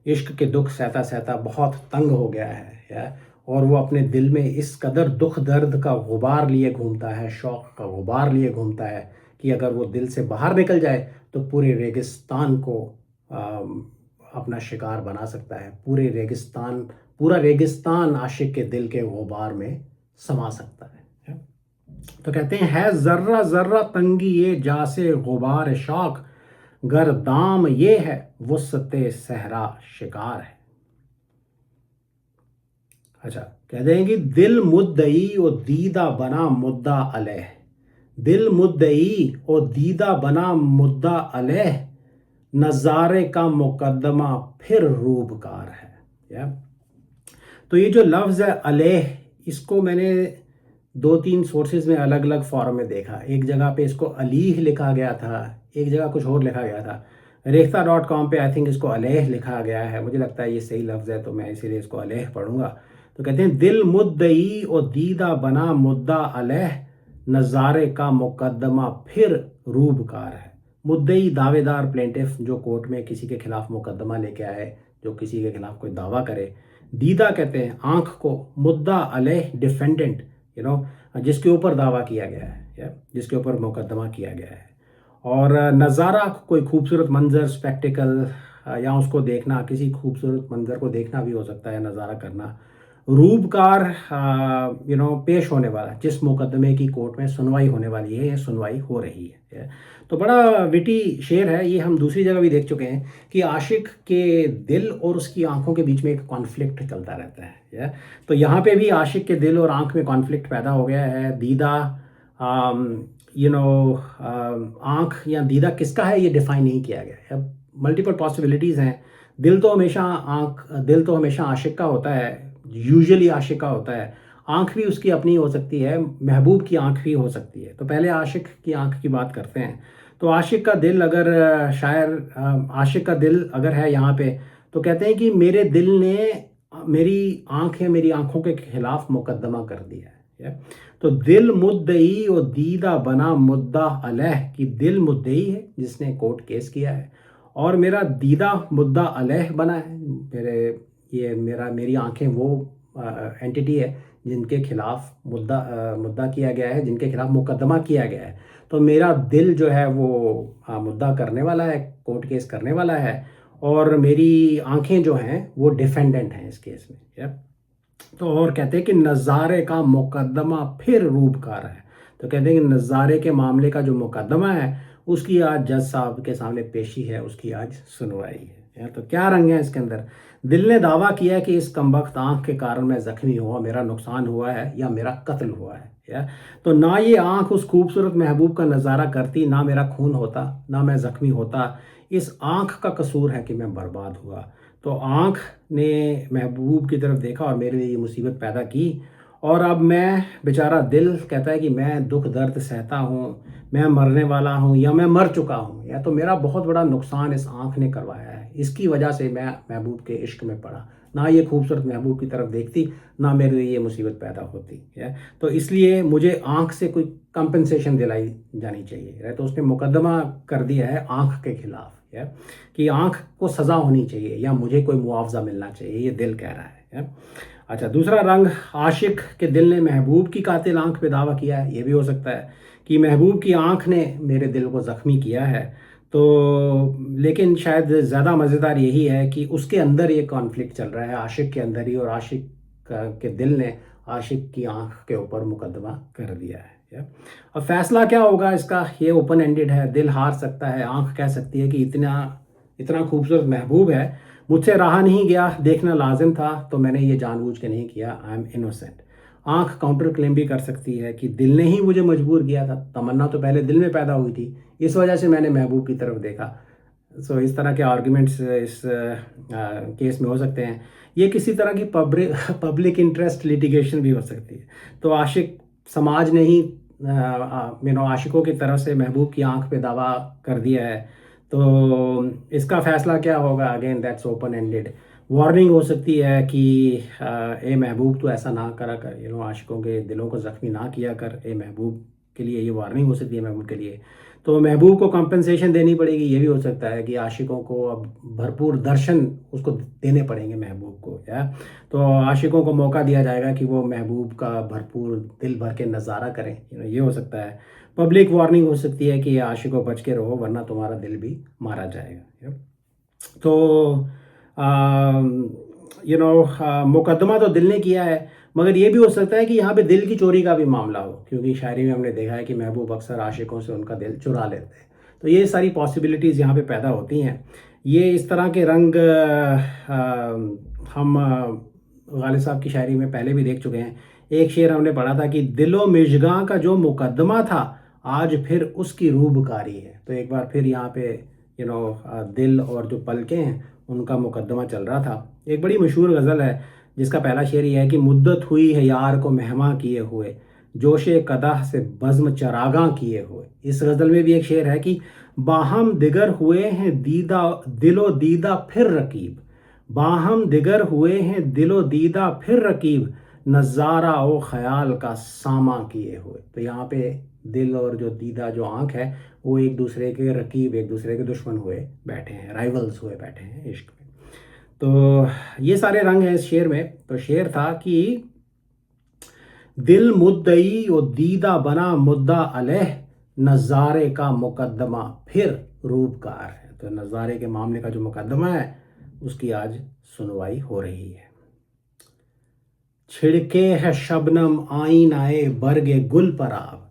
इश्क के दुख सहता सहता बहुत तंग हो गया है, या और वो अपने दिल में इस कदर दुख दर्द का गुबार लिए घूमता है, शौक़ का गुबार लिए घूमता है कि अगर वो दिल से बाहर निकल जाए तो पूरे रेगिस्तान को अपना शिकार बना सकता है। पूरा रेगिस्तान आशिक के दिल के गुबार में समा सकता है। तो कहते हैं, है ज़र्रा ज़र्रा तंगी ये जासे गुबार शौक़, गर दाम ये है वुस्ते सहरा शिकार है। अच्छा, कहते हैं कि दिल मुद्दई और दीदा बना मुद्दा अलैह, दिल मुद्दई और दीदा बना मुद्दा अलैह, नज़ारे का मुकद्दमा फिर रूबकार है। या तो ये जो लफ्ज़ है अलैह, इसको मैंने 2-3 सोर्सेज में अलग अलग फॉर्म में देखा। एक जगह पे इसको अलीह लिखा गया था, एक जगह कुछ और लिखा गया था। रेख्ता.com पे आई थिंक इसको अलैह लिखा गया है। मुझे लगता है ये सही लफ्ज़ है, तो मैं इसीलिए इसको अलैह पढ़ूंगा। तो कहते हैं, दिल मुद्दई और दीदा बना मुद्दा अलैह, नज़ारे का मुकद्दमा फिर रूबकार है। मुद्दई दावेदार, प्लेंटिफ, जो कोर्ट में किसी के खिलाफ मुकद्दमा लेके आए, जो किसी के खिलाफ कोई दावा करे। दीदा कहते हैं आँख को, मुद्दा अलैह डिफेंडेंट, जिसके ऊपर दावा किया गया है या जिसके ऊपर मुकद्दमा किया गया है। और नज़ारा कोई खूबसूरत मंजर, स्पेक्टिकल, या उसको देखना, किसी खूबसूरत मंजर को देखना भी हो सकता है नज़ारा करना। रूबकार पेश होने वाला, जिस मुकदमे की कोर्ट में सुनवाई होने वाली है या सुनवाई हो रही है। तो बड़ा विटी शेर है ये। हम दूसरी जगह भी देख चुके हैं कि आशिक के दिल और उसकी आंखों के बीच में एक कॉन्फ्लिक्ट चलता रहता है। तो यहाँ पे भी आशिक के दिल और आंख में कॉन्फ्लिक्ट पैदा हो गया है। दीदा आंख या दीदा किसका है ये डिफाइन नहीं किया गया है। मल्टीपल पॉसिबिलिटीज़ हैं। दिल तो हमेशा आशिक का होता है, यूजुअली आशिक का होता है। आंख भी उसकी अपनी हो सकती है, महबूब की आंख भी हो सकती है। तो पहले आशिक की आंख की बात करते हैं। तो आशिक का दिल अगर आशिक का दिल अगर है यहाँ पे, तो कहते हैं कि मेरे दिल ने मेरी आंख या मेरी आंखों के खिलाफ मुकदमा कर दिया है। तो दिल मुद्दई और दीदा बना मुद्दा अलैह, कि दिल मुद्दई है जिसने कोर्ट केस किया है, और मेरा दीदा मुद्दा अलैह बना है। मेरी आंखें वो एंटिटी है जिनके खिलाफ मुद्दा किया गया है, जिनके खिलाफ मुकदमा किया गया है। तो मेरा दिल जो है वो मुद्दा करने वाला है, कोर्ट केस करने वाला है, और मेरी आंखें जो हैं वो डिफेंडेंट हैं इस केस में। तो और कहते हैं कि नज़ारे का मुकदमा फिर रूबकार है। तो कहते हैं कि नज़ारे के मामले का जो मुकदमा है उसकी आज जज साहब के सामने पेशी है, उसकी आज सुनवाई है। तो क्या रंग है इसके अंदर। दिल ने दावा किया है कि इस कमबख्त आँख के कारण मैं ज़ख्मी हुआ, मेरा नुकसान हुआ है या मेरा कत्ल हुआ है। तो ना ये आँख उस खूबसूरत महबूब का नज़ारा करती, ना मेरा खून होता, ना मैं ज़ख्मी होता। इस आँख का कसूर है कि मैं बर्बाद हुआ। तो आँख ने महबूब की तरफ देखा और मेरे लिए ये मुसीबत पैदा की, और अब मैं बेचारा दिल कहता है कि मैं दुख दर्द सहता हूँ, मैं मरने वाला हूँ या मैं मर चुका हूँ, या तो मेरा बहुत बड़ा नुकसान इस आँख ने करवाया है। इसकी वजह से मैं महबूब के इश्क में पड़ा, ना ये खूबसूरत महबूब की तरफ देखती, ना मेरे लिए ये मुसीबत पैदा होती है। तो इसलिए मुझे आँख से कोई कंपनसेशन दिलाई जानी चाहिए। तो उसने मुकदमा कर दिया है आँख के खिलाफ, कि आँख को सज़ा होनी चाहिए या मुझे कोई मुआवजा मिलना चाहिए, ये दिल कह रहा है। अच्छा, दूसरा रंग, आशिक के दिल ने महबूब की कातिल आँख पे दावा किया है। ये भी हो सकता है कि महबूब की आँख ने मेरे दिल को ज़ख्मी किया है। तो लेकिन शायद ज़्यादा मज़ेदार यही है कि उसके अंदर ये कॉन्फ्लिक्ट चल रहा है, आशिक के अंदर ही, और आशिक के दिल ने आशिक की आँख के ऊपर मुकदमा कर दिया है। अब फैसला क्या होगा इसका, ये ओपन एंडेड है। दिल हार सकता है, आँख कह सकती है कि इतना खूबसूरत महबूब है, मुझसे रहा नहीं गया, देखना लाजिम था, तो मैंने ये जानबूझ के नहीं किया, आई एम इनोसेंट। आँख काउंटर क्लेम भी कर सकती है कि दिल ने ही मुझे मजबूर किया था, तमन्ना तो पहले दिल में पैदा हुई थी, इस वजह से मैंने महबूब की तरफ देखा। सो इस तरह के आर्ग्यूमेंट्स इस केस में हो सकते हैं। ये किसी तरह की पब्लिक इंटरेस्ट लिटिगेशन भी हो सकती है। तो आशिक समाज ने ही आशिकों की तरफ से महबूब की आंख पे दावा कर दिया है। तो इसका फैसला क्या होगा, again that's open ended. Warning हो सकती है कि ए महबूब तो ऐसा ना करा कर, आशिकों के दिलों को ज़ख्मी ना किया कर। ए महबूब के लिए ये वार्निंग हो सकती है, महबूब के लिए। तो महबूब को कंपनसेशन देनी पड़ेगी, ये भी हो सकता है कि आशिकों को अब भरपूर दर्शन उसको देने पड़ेंगे महबूब को, या तो आशिकों को मौका दिया जाएगा कि वो महबूब का भरपूर दिल भर के नज़ारा करें, ये हो सकता है। पब्लिक वार्निंग हो सकती है कि आशिकों बच के रहो वरना तुम्हारा दिल भी मारा जाएगा। तो मुकदमा तो दिल ने किया है, मगर ये भी हो सकता है कि यहाँ पे दिल की चोरी का भी मामला हो, क्योंकि शायरी में हमने देखा है कि महबूब अक्सर आशिकों से उनका दिल चुरा लेते हैं। तो ये सारी पॉसिबिलिटीज़ यहाँ पे पैदा होती हैं। ये इस तरह के रंग हम गालिब साहब की शायरी में पहले भी देख चुके हैं। एक शेर हमने पढ़ा था कि दिलो मिशगां का जो मुकदमा था आज फिर उसकी रूबकारी है। तो एक बार फिर यहाँ पे दिल और जो पलकें हैं उनका मुकदमा चल रहा था। एक बड़ी मशहूर गज़ल है जिसका पहला शेर ये है कि मुद्दत हुई है यार को मेहमा किए हुए, जोशे कदह से बज़्म चरागां किए हुए। इस गज़ल में भी एक शेर है कि बाहम दिगर हुए हैं दीदा दिलो दीदा फिर रकीब, बाहम दिगर हुए हैं दिलो दीदा फिर रकीब, नज़ारा ओ ख़याल का सामा किए हुए। तो यहाँ पे दिल और जो दीदा जो आँख है वो एक दूसरे के रकीब, एक दूसरे के दुश्मन हुए बैठे हैं, राइवल्स हुए बैठे हैं इश्क में। तो ये सारे रंग हैं इस शेर में। तो शेर था कि दिल मुद्दई और दीदा बना मुद्दा अलह, नज़ारे का मुकदमा फिर रूपकार है। तो नज़ारे के मामले का जो मुकदमा है उसकी आज सुनवाई हो रही है। छिड़के है शबनम आईनाए बरगे गुल पर आब,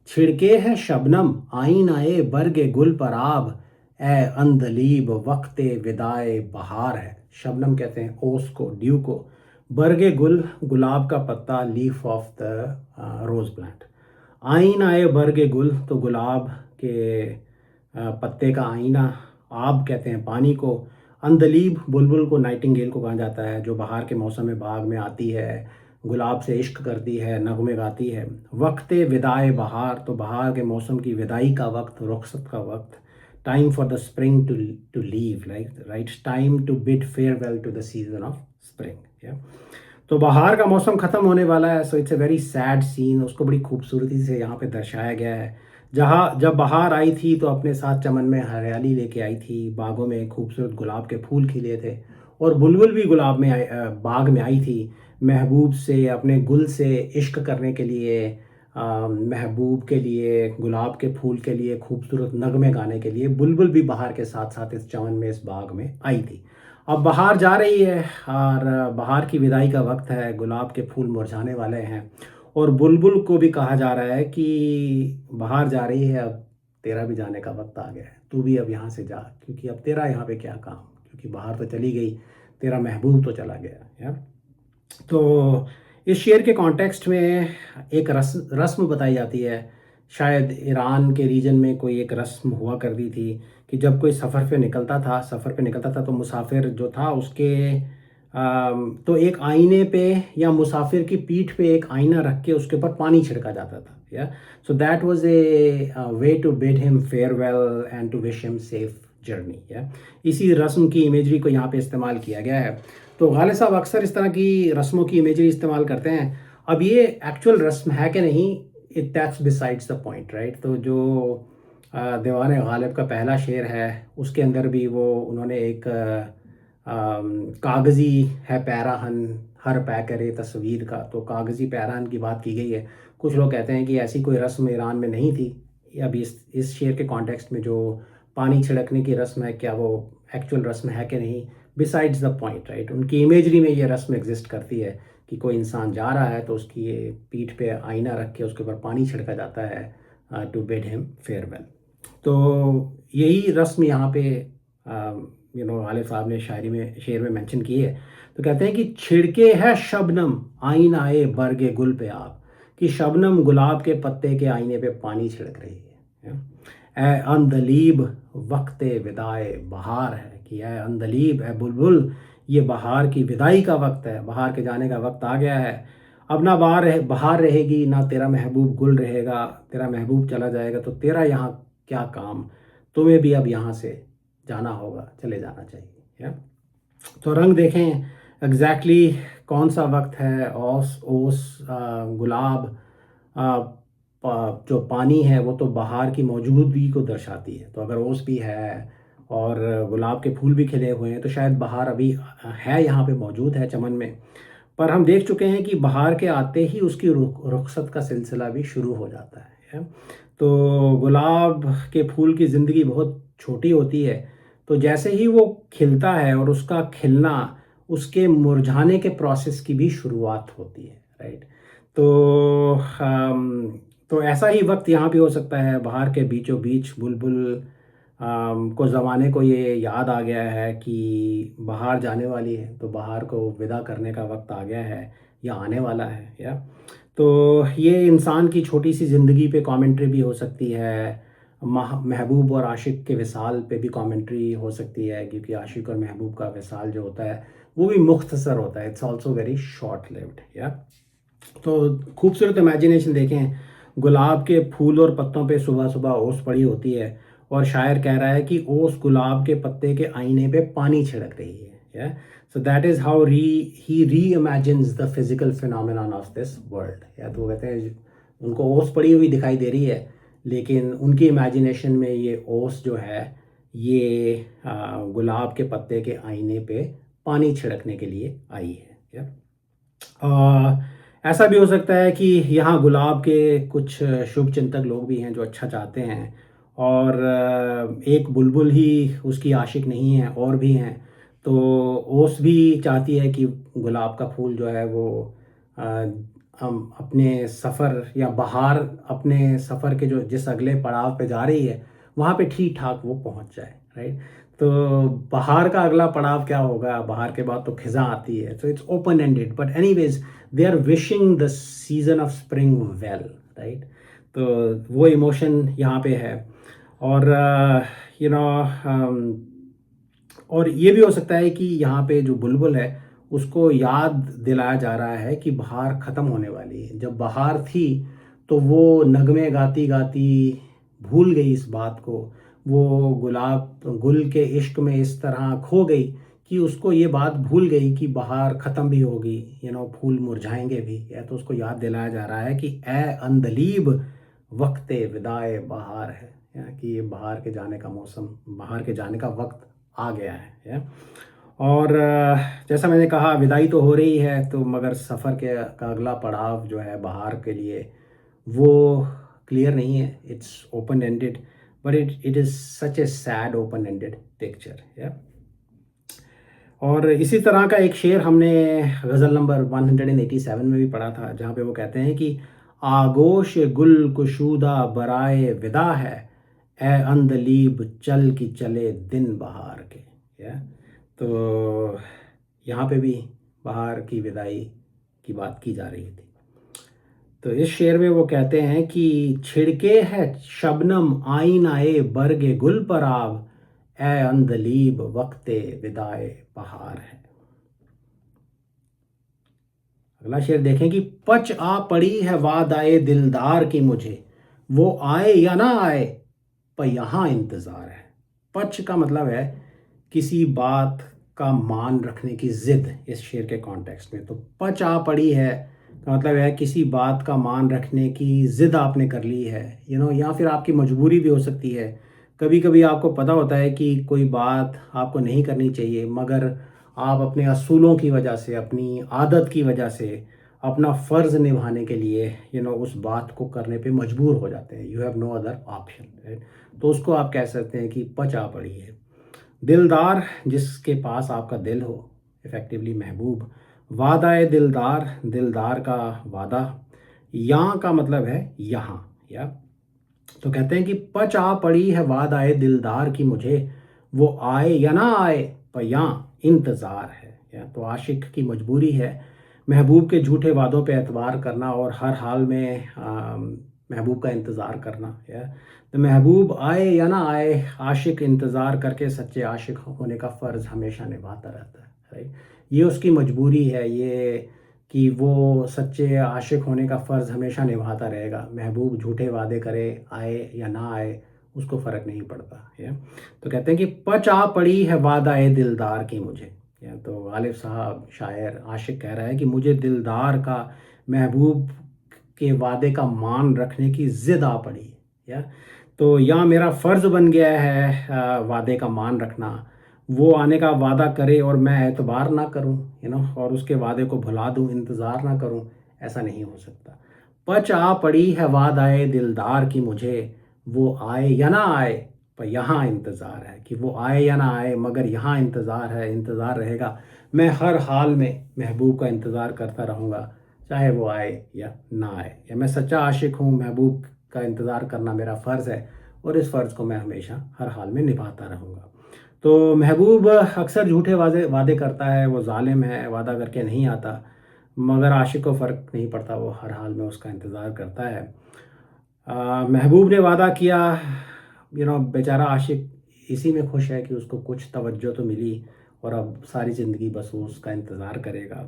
छिड़के है शबनम आईनाए बरगे गुल पर आब, ए अंदलीब वक्ते विदाए बहार है। शबनम कहते हैं ओस को, ड्यू को। बरगे गुल, गुलाब का पत्ता, leaf of the rose plant. आईना ए बरगे गुल, तो गुलाब के पत्ते का आईना। आब कहते हैं पानी को। अंदलीब, बुलबुल को, नाइटिंगेल को कहा जाता है, जो बाहर के मौसम में बाग में आती है, गुलाब से इश्क करती है, नगमे गाती है। वक्त विदाए बहार, तो बहार के मौसम की विदाई का वक्त, रुखसत का वक्त। Time for the spring to leave, right, time to bid farewell to the season of spring. तो बहार का मौसम ख़त्म होने वाला है, so it's a very sad scene. उसको बड़ी खूबसूरती से यहाँ पे दर्शाया गया है। जहाँ जब बहार आई थी तो अपने साथ चमन में हरियाली लेके आई थी, बागों में खूबसूरत गुलाब के फूल खिले थे, और बुलबुल भी गुलाब में बाग में आई थी महबूब से, अपने गुल से इश्क करने के लिए, महबूब के लिए, गुलाब के फूल के लिए, खूबसूरत नगमे गाने के लिए बुलबुल भी बहार के साथ साथ इस चमन में, इस बाग में आई थी। अब बहार जा रही है और बहार की विदाई का वक्त है, गुलाब के फूल मुरझाने वाले हैं, और बुलबुल को भी कहा जा रहा है कि बहार जा रही है, अब तेरा भी जाने का वक्त आ गया है, तू भी अब यहाँ से जा, क्योंकि अब तेरा यहाँ पे क्या काम, क्योंकि बहार तो चली गई, तेरा महबूब तो चला गया यार। तो इस शेर के कॉन्टेक्स्ट में एक रस्म बताई जाती है। शायद ईरान के रीजन में कोई एक रस्म हुआ करती थी कि जब कोई सफ़र पे निकलता था तो मुसाफिर जो था उसके तो एक आईने पे या मुसाफिर की पीठ पे एक आईना रख के उसके ऊपर पानी छिड़का जाता था, या so that was a way to bid him farewell and to wish him safe journey. या इसी रस्म की इमेजरी को यहाँ पे इस्तेमाल किया गया है। तो गालिब साहब अक्सर इस तरह की रस्मों की इमेजरी इस्तेमाल करते हैं। अब ये एक्चुअल रस्म है कि नहीं, it that's besides the point, right. तो जो दीवान गालिब का पहला शेर है उसके अंदर भी वो उन्होंने एक कागज़ी है पैराहन हर पै करे तस्वीर का, तो कागज़ी पैराहन की बात की गई है। कुछ लोग कहते हैं कि ऐसी कोई रस्म ईरान में नहीं थी। अब इस शेर के कॉन्टेक्स्ट में जो पानी छिड़कने की रस्म है, क्या वो एक्चुअल रस्म है कि नहीं, बिसाइड्स द पॉइंट, राइट। उनकी इमेजरी में ये रस्म एग्जिस्ट करती है कि कोई इंसान जा रहा है तो उसकी ये पीठ पे आईना रख के उसके ऊपर पानी छिड़का जाता है टू बिड हिम फेयरवेल। तो यही रस्म यहाँ पे गालिब साहब ने शेर में मेंशन की है। तो कहते हैं कि छिड़के है शबनम आईना आए बरगे गुल पे आप, कि शबनम गुलाब के पत्ते के आईने पे पानी छिड़क रही है। ए अंदलीब वक्ते विदाए बहार है, कि ए अंदलीब, ए बुलबुल, ये बहार की विदाई का वक्त है, बहार के जाने का वक्त आ गया है। अब ना बहार रहेगी, ना तेरा महबूब गुल रहेगा, तेरा महबूब चला जाएगा तो तेरा यहाँ क्या काम, तुम्हें भी अब यहाँ से जाना होगा, चले जाना चाहिए। या तो रंग देखें एग्जैक्टली कौन सा वक्त है। ओस ओस गुलाब, जो पानी है वो तो बहार की मौजूदगी को दर्शाती है। तो अगर ओस भी है और गुलाब के फूल भी खिले हुए हैं तो शायद बहार अभी है, यहाँ पे मौजूद है चमन में। पर हम देख चुके हैं कि बहार के आते ही उसकी रुखसत का सिलसिला भी शुरू हो जाता है। तो गुलाब के फूल की ज़िंदगी बहुत छोटी होती है। तो जैसे ही वो खिलता है और उसका खिलना उसके मुरझाने के प्रोसेस की भी शुरुआत होती है, राइट। तो तो ऐसा ही वक्त यहाँ पे हो सकता है। बहार के बीचों बीच बुलबुल को ज़माने को ये याद आ गया है कि बहार जाने वाली है, तो बहार को विदा करने का वक्त आ गया है या आने वाला है। या तो ये इंसान की छोटी सी ज़िंदगी पे कमेंट्री भी हो सकती है। महबूब और आशिक के विसाल पे भी कमेंट्री हो सकती है, क्योंकि आशिक और महबूब का विसाल जो होता है वो भी मुख्तसर होता है। It's also very short lived. या तो खूबसूरत इमेजिनेशन देखें, गुलाब के फूल और पत्तों पे सुबह सुबह ओस पड़ी होती है और शायर कह रहा है कि ओस गुलाब के पत्ते के आईने पे पानी छिड़क रही है। या so that is how he reimagines the physical phenomenon of this world. या तो वो कहते हैं उनको ओस पड़ी हुई दिखाई दे रही है, लेकिन उनकी इमेजिनेशन में ये ओस जो है ये गुलाब के पत्ते के आईने पे पानी छिड़कने के लिए आई है। या ऐसा भी हो सकता है कि यहाँ गुलाब के कुछ शुभ चिंतक लोग भी हैं जो अच्छा चाहते हैं, और एक बुलबुल ही उसकी आशिक नहीं है, और भी हैं। तो ओस भी चाहती है कि गुलाब का फूल जो है वो अ, हम अपने सफ़र या बहार अपने सफ़र के जो जिस अगले पड़ाव पे जा रही है वहाँ पे ठीक ठाक वो पहुँच जाए, राइट। तो बहार का अगला पड़ाव क्या होगा, बहार के बाद तो खिज़ां आती है। So it's open ended, but anyways they are wishing the season of spring well, right. तो वो इमोशन यहाँ पे है। और यू नो और ये भी हो सकता है कि यहाँ पे जो बुलबुल है उसको याद दिलाया जा रहा है कि बहार ख़त्म होने वाली है। जब बहार थी तो वो नगमे गाती गाती भूल गई इस बात को। वो गुलाब गुल के इश्क में इस तरह खो गई कि उसको ये बात भूल गई कि बहार ख़त्म भी होगी, फूल मुरझाएंगे भी। या तो उसको याद दिलाया जा रहा है कि ए अंदलीब वक्ते विदाए बहार है, या कि ये बहार के जाने का मौसम, बहार के जाने का वक्त आ गया है। या और जैसा मैंने कहा विदाई तो हो रही है, तो मगर सफ़र के का अगला पड़ाव जो है बहार के लिए वो क्लियर नहीं है। It's open ended, but it is such A sad open ended picture. या और इसी तरह का एक शेर हमने गज़ल नंबर 187 में भी पढ़ा था, जहाँ पे वो कहते हैं कि आगोश गुल कुशूदा बराए विदा है, ए अंदलीब चल की चले दिन बहार के। या तो यहाँ पे भी बहार की विदाई की बात की जा रही थी। तो इस शेर में वो कहते हैं कि छिड़के है शबनम आईनाए बरगे गुल पर आब, ए अंदलीब वक्ते विदाए बहार है। अगला शेर देखें कि पच आ पड़ी है वाद आए दिलदार की मुझे, वो आए या ना आए पर यहाँ इंतज़ार है। पच का मतलब है किसी बात का मान रखने की ज़िद, इस शेर के कॉन्टेक्स्ट में। तो पच आ पड़ी है का मतलब है किसी बात का मान रखने की ज़िद आपने कर ली है, या फिर आपकी मजबूरी भी हो सकती है। कभी कभी आपको पता होता है कि कोई बात आपको नहीं करनी चाहिए, मगर आप अपने असूलों की वजह से, अपनी आदत की वजह से, अपना फ़र्ज़ निभाने के लिए उस बात को करने पे मजबूर हो जाते हैं। You have no other option, right. तो उसको आप कह सकते हैं कि पचा पड़ी है। दिलदार जिसके पास आपका दिल हो, इफ़ेक्टिवली महबूब। वादाए दिलदार, दिलदार का वादा। यहाँ का मतलब है यहाँ। या तो कहते हैं कि पच आ पड़ी है वादाए दिलदार की मुझे, वो आए या ना आए पर यहाँ इंतज़ार है। या तो आशिक की मजबूरी है महबूब के झूठे वादों पे एतबार करना और हर हाल में महबूब का इंतज़ार करना। या तो महबूब आए या ना आए, आशिक इंतज़ार करके सच्चे आशिक होने का फ़र्ज़ हमेशा निभाता रहता है, राइट। ये उसकी मजबूरी है, ये कि वो सच्चे आशिक होने का फ़र्ज़ हमेशा निभाता रहेगा। महबूब झूठे वादे करे, आए या ना आए उसको फ़र्क नहीं पड़ता है। तो कहते हैं कि पच आ पड़ी है वादाए दिलदार की मुझे। या तो गालिब साहब शायर आशिक कह रहा है कि मुझे दिलदार का, महबूब के वादे का मान रखने की ज़िद आ पड़ी। या तो यहाँ मेरा फ़र्ज़ बन गया है वादे का मान रखना। वो आने का वादा करे और मैं एतबार ना करूं, और उसके वादे को भुला दूं, इंतज़ार ना करूं, ऐसा नहीं हो सकता। पच आ पड़ी है वाद आए दिलदार की मुझे, वो आए या ना आए पर यहाँ इंतज़ार है। कि वो आए या ना आए मगर यहाँ इंतज़ार है, इंतज़ार रहेगा। मैं हर हाल में महबूब का इंतज़ार करता रहूँगा, चाहे वो आए या ना आए। या मैं सच्चा आशिक हूँ, महबूब का इंतज़ार करना मेरा फ़र्ज़ है और इस फ़र्ज़ को मैं हमेशा हर हाल में निभाता रहूँगा। तो महबूब अक्सर झूठे वादे वादे करता है, वो ज़ालिम है, वादा करके नहीं आता, मगर आशिक को फ़र्क नहीं पड़ता, वो हर हाल में उसका इंतज़ार करता है। महबूब ने वादा किया, बेचारा आशिक इसी में खुश है कि उसको कुछ तवज्जो तो मिली और अब सारी ज़िंदगी बस वो उसका इंतज़ार करेगा।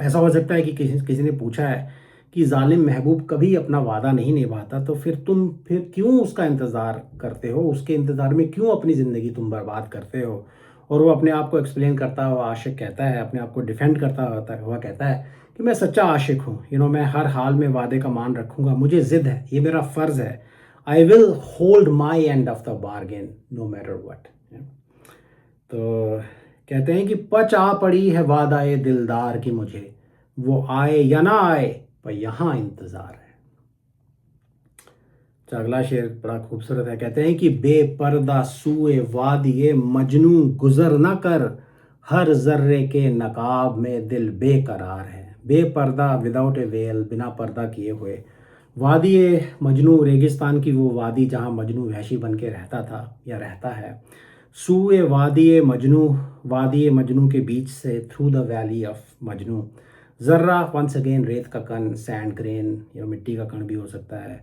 ऐसा हो सकता है कि किसी किसी ने पूछा है कि ज़ालिम महबूब कभी अपना वादा नहीं निभाता, तो फिर क्यों उसका इंतज़ार करते हो, उसके इंतज़ार में क्यों अपनी ज़िंदगी तुम बर्बाद करते हो। और वो अपने आप को एक्सप्लेन करता हुआ आशिक कहता है, अपने आप को डिफेंड करता हुआ कहता है कि मैं सच्चा आशिक हूँ, मैं हर हाल में वादे का मान रखूँगा, मुझे ज़िद है, ये मेरा फ़र्ज़ है। I will hold my end of the bargain no matter what. तो कहते हैं कि पच आ पड़ी है वादाए दिलदार की मुझे, वो आए या ना आए पर यहाँ इंतज़ार है। तो अगला शेर बड़ा खूबसूरत है। कहते हैं कि बेपर्दा सूए वादिए मजनू गुजर ना कर, हर जर्रे के नकाब में दिल बेकरार है। बेपर्दा विदाउट ए वेल, बिना पर्दा किए हुए, वादी मजनू, रेगिस्तान की वो वादी जहाँ मजनू वहशी बन के रहता था या रहता है। सूए वादी मजनू के बीच से, through the valley of Majnu. ज़र्रा वंस अगेन रेत का कण, सैंड ग्रेन, मिट्टी का कण भी हो सकता है।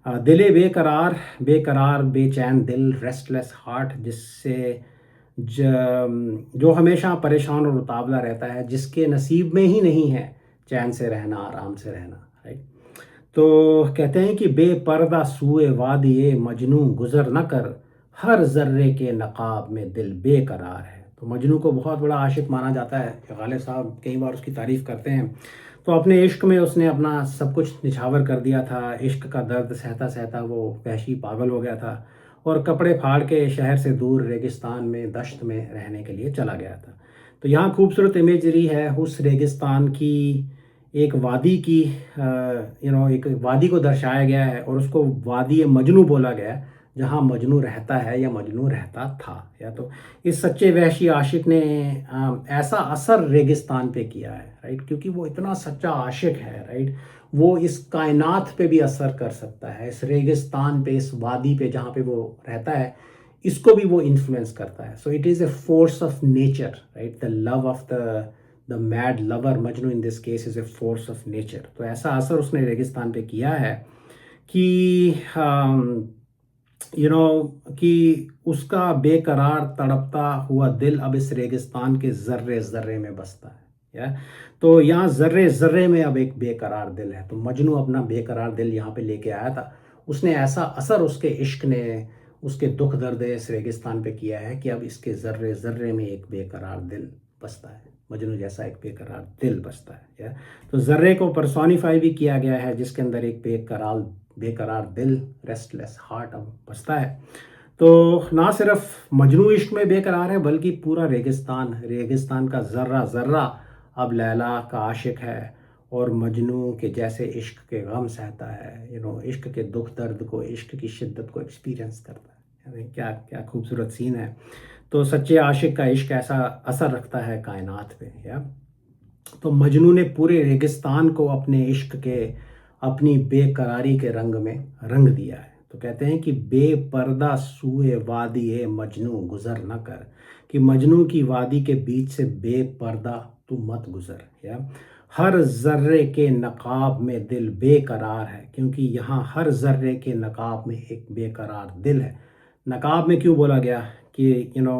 दिले बेकरार, बेकरार बेचैन दिल, रेस्टलेस हार्ट, जिससे जो हमेशा परेशान और उतावला रहता है, जिसके नसीब में ही नहीं है चैन से रहना, आराम से रहना। राइट। तो कहते हैं कि बेपर्दा सूए वादिए मजनू गुजर न कर, हर जर्रे के नकाब में दिल बेकरार है। तो मजनू को बहुत बड़ा आशिक माना जाता है। गालिब साहब कई बार उसकी तारीफ़ करते हैं। तो अपने इश्क में उसने अपना सब कुछ निछावर कर दिया था। इश्क का दर्द सहता सहता वो वहशी पागल हो गया था और कपड़े फाड़ के शहर से दूर रेगिस्तान में, दश्त में रहने के लिए चला गया था। तो यहाँ खूबसूरत इमेजरी है उस रेगिस्तान की, एक वादी की, एक वादी को दर्शाया गया है और उसको वादी मजनू बोला गया है, जहाँ मजनू रहता है या मजनू रहता था। या तो इस सच्चे वहशी आशिक ने ऐसा असर रेगिस्तान पे किया है, राइट, क्योंकि वो इतना सच्चा आशिक है, राइट। वो इस कायनात पे भी असर कर सकता है, इस रेगिस्तान पे, इस वादी पे जहाँ पे वो रहता है, इसको भी वो इन्फ्लुएंस करता है। So it is a force of nature, right. The love of the mad lover Majnu in this case is a force of nature. तो ऐसा असर उसने रेगिस्तान पे किया है कि कि उसका बेकरार तड़पता हुआ दिल अब इस रेगिस्तान के ज़र्रे ज़र्रे में बसता है। या तो यहाँ ज़र्रे ज़र्रे में अब एक बेकरार दिल है। तो मजनू अपना बेकरार दिल यहाँ पे लेके आया था। उसने ऐसा असर उसके इश्क ने, उसके दुख दर्द इस रेगिस्तान पे किया है कि अब इसके ज़र्रे ज़र्रे में एक बेकरार दिल बसता है। मजनू जैसा एक बेकरार दिल बसता है। या तो ज़र्रे को पर्सोनिफाई भी किया गया है, जिसके अंदर एक बेकरार दिल, रेस्टलेस हार्ट अब बसता है। तो ना सिर्फ मजनू इश्क में बेकरार है, बल्कि पूरा रेगिस्तान का ज़र्रा ज़र्रा अब लैला का आशिक है और मजनू के जैसे इश्क के गम सहता है। इश्क के दुख दर्द को, इश्क की शिद्दत को एक्सपीरियंस करता है। क्या क्या खूबसूरत सीन है। तो सच्चे आशिक का इश्क ऐसा असर रखता है कायनात पे। या तो मजनू ने पूरे रेगिस्तान को अपने इश्क के, अपनी बेकरारी के रंग में रंग दिया है। तो कहते हैं कि बेपर्दा सूए वादी है मजनू गुजर न कर, कि मजनू की वादी के बीच से बेपर्दा तू मत गुजर। या हर जर्रे के नकाब में दिल बेकरार है, क्योंकि यहाँ हर जर्रे के नकाब में एक बेकरार दिल है। नकाब में क्यों बोला गया कि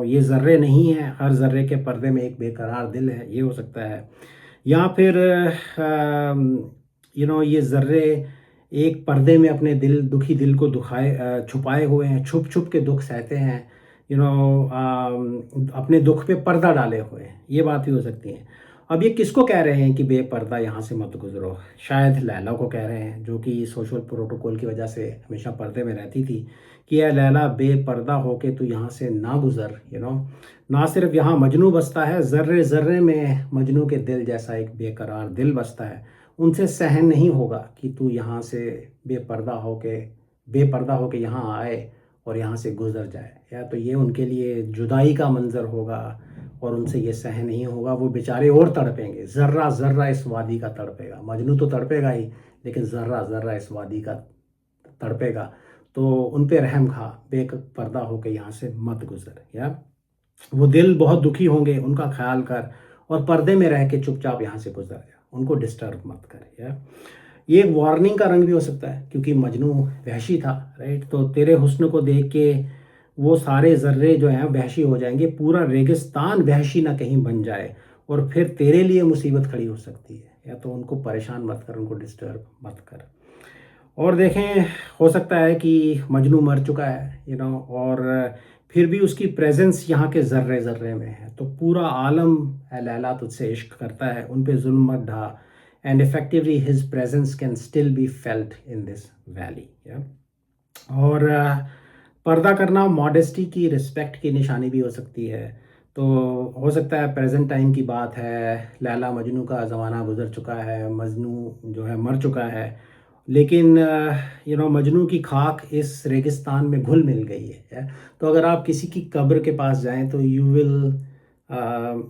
ये जर्रे नहीं है, हर जर्रे के पर्दे में एक बेकरार दिल है, ये हो सकता है। या फिर ये ज़र्रे एक पर्दे में अपने दुखी दिल को छुपाए हुए हैं, छुप छुप के दुख सहते हैं, अपने दुख पे पर्दा डाले हुए हैं, ये बात भी हो सकती है। अब ये किसको कह रहे हैं कि बेपर्दा यहाँ से मत गुजरो? शायद लैला को कह रहे हैं, जो कि सोशल प्रोटोकॉल की वजह से हमेशा पर्दे में रहती थी, कि "ए लैला, बेपर्दा होके तू यहाँ से ना गुज़र", ना सिर्फ यहाँ मजनू बसता है, ज़र्रे-ज़र्रे में मजनू के दिल जैसा एक बेकरार दिल बसता है। उनसे सहन नहीं होगा कि तू यहाँ से बेपर्दा होके बेपर्दा होके यहाँ आए और यहाँ से गुज़र जाए। या तो ये उनके लिए जुदाई का मंज़र होगा और उनसे ये सहन नहीं होगा, वो बेचारे और तड़पेंगे, ज़र्रा-ज़र्रा इस वादी का तड़पेगा। मजनू तो तड़पेगा ही, लेकिन ज़र्रा-ज़र्रा इस वादी का तड़पेगा। तो उन पे रहम खा, बेपर्दा होके यहाँ से मत गुज़र। या वो दिल बहुत दुखी होंगे, उनका ख़्याल कर और पर्दे में रह के चुपचाप यहाँ से गुज़र जा, उनको डिस्टर्ब मत कर। या ये एक वार्निंग का रंग भी हो सकता है, क्योंकि मजनू वहशी था, राइट? तो तेरे हुस्न को देख के वो सारे ज़र्रे जो हैं वहशी हो जाएंगे, पूरा रेगिस्तान वहशी ना कहीं बन जाए और फिर तेरे लिए मुसीबत खड़ी हो सकती है। या तो उनको परेशान मत कर, उनको डिस्टर्ब मत कर। और देखें, हो सकता है कि मजनू मर चुका है, और फिर भी उसकी प्रेजेंस यहाँ के ज़र्रे ज़र्रे में है, तो पूरा आलम "ऐ लैला तुझसे इश्क करता है", उन पे जुल्म मत ढा, and effectively his presence can still be felt in this valley. और पर्दा करना मॉडेस्टी की, रिस्पेक्ट की निशानी भी हो सकती है। तो हो सकता है प्रेजेंट टाइम की बात है, लैला मजनू का ज़माना गुजर चुका है, मजनू जो है मर चुका है, लेकिन मजनू की खाक इस रेगिस्तान में घुल मिल गई है। तो अगर आप किसी की कब्र के पास जाएं तो you will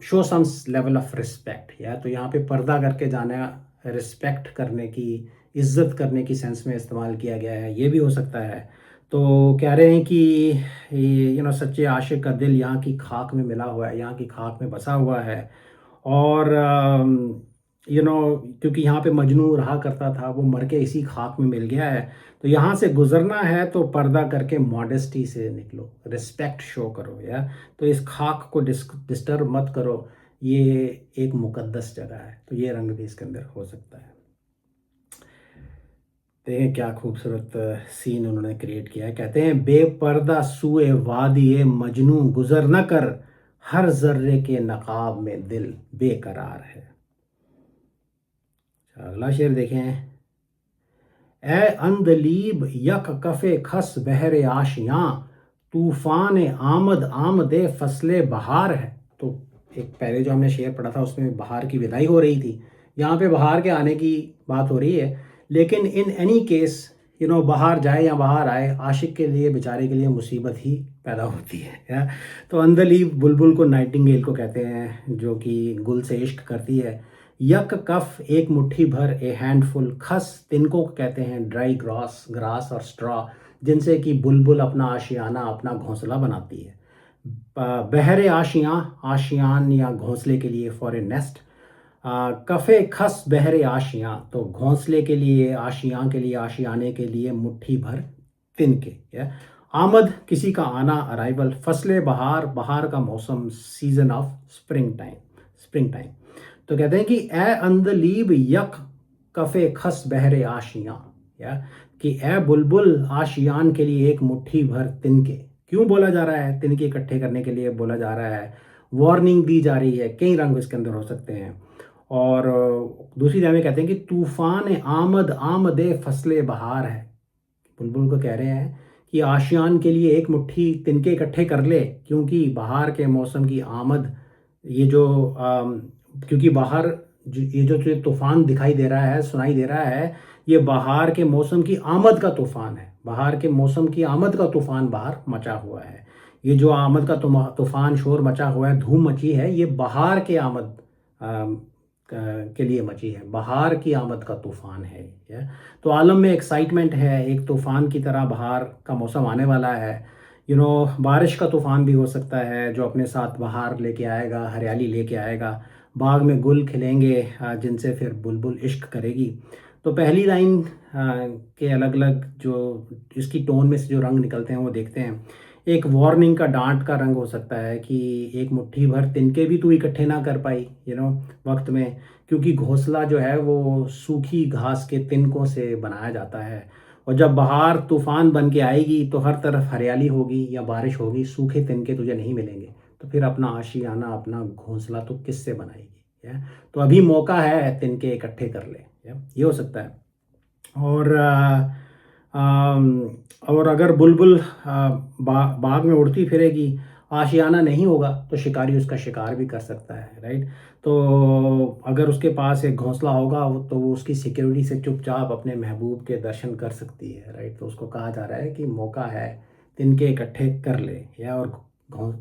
show some level of respect. या तो यहाँ पे पर्दा करके जाना रिस्पेक्ट करने की, इज्जत करने की सेंस में इस्तेमाल किया गया है, ये भी हो सकता है। तो कह रहे हैं कि सच्चे आशिक का दिल यहाँ की खाक में मिला हुआ है, यहाँ की खाक में बसा हुआ है। और क्योंकि यहाँ पे मजनू रहा करता था, वो मर के इसी खाक में मिल गया है। तो यहाँ से गुजरना है तो पर्दा करके मॉडेस्टी से निकलो, रिस्पेक्ट शो करो। या तो इस खाक को डिस्टर्ब मत करो, ये एक मुकद्दस जगह है। तो ये रंग भी इसके अंदर हो सकता है। देखें क्या खूबसूरत सीन उन्होंने क्रिएट किया है। कहते हैं, बेपर्दा सुए वादिए मजनू गुजर न कर, हर जर्रे के नकाब में दिल बेकरार है। अगला शेर देखें, ए अंदलीब यक कफ़े खस बहरे आशियाँ, तूफ़ान आमद आमदे फसले बहार है। तो एक पहले जो हमने शेर पढ़ा था उसमें बहार की विदाई हो रही थी, यहाँ पे बहार के आने की बात हो रही है। लेकिन इन एनी केस बाहर जाए या बाहर आए, आशिक के लिए, बेचारे के लिए मुसीबत ही पैदा होती है। या तो अंदलीब बुलबुल को, नाइटिंगेल को कहते हैं, जो कि गुल से इश्क करती है। यक कफ एक मुट्ठी भर, ए हैंडफुल, खस तिनको कहते हैं, ड्राई ग्रास और स्ट्रॉ, जिनसे कि बुलबुल अपना आशियाना, अपना घोंसला बनाती है। बहरे आशियाँ, आशियान या घोंसले के लिए, फॉर ए नेस्ट। कफ़े खस बहरे आशियाँ, तो घोंसले के लिए, आशियाँ के लिए, आशियाने के लिए मुट्ठी भर तिनके। या आमद किसी का आना, अराइवल। फसले बहार, बहार का मौसम, सीजन ऑफ स्प्रिंग टाइम। तो कहते हैं कि ए अंदलीब यक कफ़े खस बहरे आशियाँ, या कि ए बुलबुल, आशियान के लिए एक मुट्ठी भर तिनके। क्यों बोला जा रहा है? तिनके इकट्ठे करने के लिए बोला जा रहा है, वार्निंग दी जा रही है। कई रंग इसके अंदर हो सकते हैं। और दूसरी लाइन में कहते हैं कि तूफ़ान आमद आमदे फसले बहार है। बुलबुल को कह रहे हैं कि आशियान के लिए एक मुट्ठी तिनके इकट्ठे कर ले, क्योंकि बहार के मौसम की आमद, ये जो क्योंकि बाहर ये जो तुझे तूफ़ान दिखाई दे रहा है, सुनाई दे रहा है, ये बहार के मौसम की आमद का तूफ़ान है। बहार के मौसम की आमद का तूफ़ान बाहर मचा हुआ है। ये जो आमद का तूफ़ान, शोर मचा हुआ है, धूम मची है, ये बहार के आमद के लिए मची है। बहार की आमद का तूफ़ान है ये। तो आलम में एक्साइटमेंट है, एक तूफ़ान की तरह बहार का मौसम आने वाला है। बारिश का तूफ़ान भी हो सकता है, जो अपने साथ बहार लेके आएगा, हरियाली लेके आएगा। बाग में गुल खिलेंगे, जिनसे फिर बुलबुल इश्क करेगी। तो पहली लाइन के अलग अलग जो इसकी टोन में से जो रंग निकलते हैं वो देखते हैं। एक वार्निंग का, डांट का रंग हो सकता है कि एक मुट्ठी भर तिनके भी तू इकट्ठे ना कर पाई वक्त में, क्योंकि घोंसला जो है वो सूखी घास के तिनकों से बनाया जाता है। और जब बहार तूफान बन के आएगी तो हर तरफ हरियाली होगी या बारिश होगी, सूखे तिनके तुझे नहीं मिलेंगे। तो फिर अपना आशियाना, अपना घोंसला तो किससे बनाएगी? या तो अभी मौका है, तिनके इकट्ठे कर ले, या ये हो सकता है। और और अगर बुलबुल बाग में उड़ती फिरेगी, आशियाना नहीं होगा, तो शिकारी उसका शिकार भी कर सकता है, राइट। तो अगर उसके पास एक घोंसला होगा तो वो उसकी सिक्योरिटी से चुपचाप अपने महबूब के दर्शन कर सकती है, राइट। तो उसको कहा जा रहा है कि मौका है, तिनके इकट्ठे कर ले, या और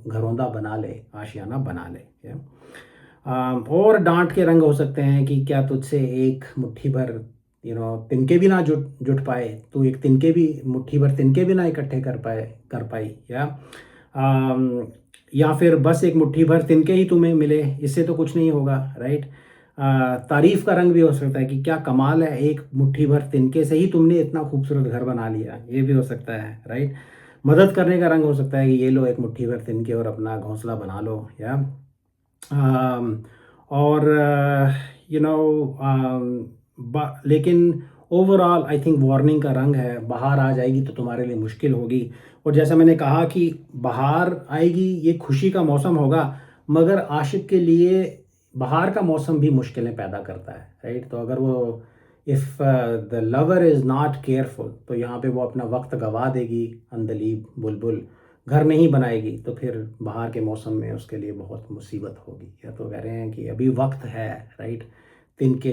घरौंदा बना ले, आशियाना बना ले, या और डांट के रंग हो सकते हैं कि क्या तुझसे एक मुट्ठी भर तिनके भी ना जुट जुट पाए, तू एक तिनके भी, मुट्ठी भर तिनके भी ना इकट्ठे कर पाई, या फिर बस एक मुट्ठी भर तिनके ही तुम्हें मिले, इससे तो कुछ नहीं होगा, राइट। तारीफ का रंग भी हो सकता है कि क्या कमाल है, एक मुट्ठी भर तिनके से ही तुमने इतना खूबसूरत घर बना लिया, ये भी हो सकता है, राइट। मदद करने का रंग हो सकता है कि ये लो एक मुट्ठी भर तिनके और अपना घोंसला बना लो, या और यू नो लेकिन ओवरऑल आई थिंक वार्निंग का रंग है, बाहर आ जाएगी तो तुम्हारे लिए मुश्किल होगी। और जैसा मैंने कहा कि बाहर आएगी, ये खुशी का मौसम होगा, मगर आशिक के लिए बाहर का मौसम भी मुश्किलें पैदा करता है, राइट। तो अगर वो if the lover is not careful, तो यहाँ पे वो अपना वक्त गवा देगी, अंदलीब बुलबुल घर नहीं बनाएगी, तो फिर बाहर के मौसम में उसके लिए बहुत मुसीबत होगी। या तो कह रहे हैं कि अभी वक्त है, राइट, तिनके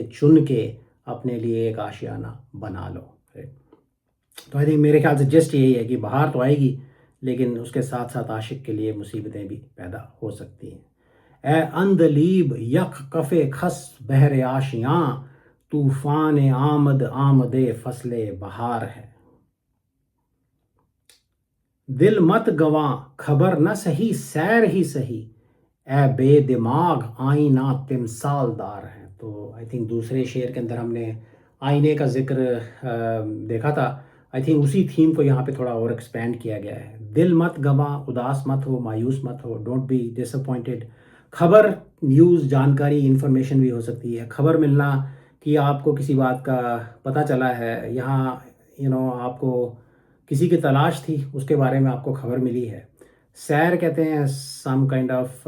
चुन के अपने लिए एक आशियाना बना लो, राइट। तो आई थिंक मेरे ख्याल से जस्ट यही है कि बाहर तो आएगी, लेकिन उसके साथ साथ आशिक के लिए मुसीबतें भी पैदा हो सकती हैं। ए अंदलीब यक कफ़े खस बहर आशियाँ, तूफ़ान आमद आमदे फसले बहार है। दिल मत गवां खबर न सही सैर ही सही, ए बेदिमाग आईना तिमसालदार है। तो आई थिंक दूसरे शेर के अंदर हमने आईने का जिक्र देखा था। आई थिंक उसी थीम को यहाँ पे थोड़ा और एक्सपेंड किया गया है। दिल मत गवां, उदास मत हो, मायूस मत हो, डोंट बी डिसअपॉइंटेड। खबर, न्यूज़, जानकारी, इंफॉर्मेशन भी हो सकती है। खबर मिलना कि आपको किसी बात का पता चला है, यहाँ आपको किसी की तलाश थी, उसके बारे में आपको खबर मिली है। सैर कहते हैं some kind of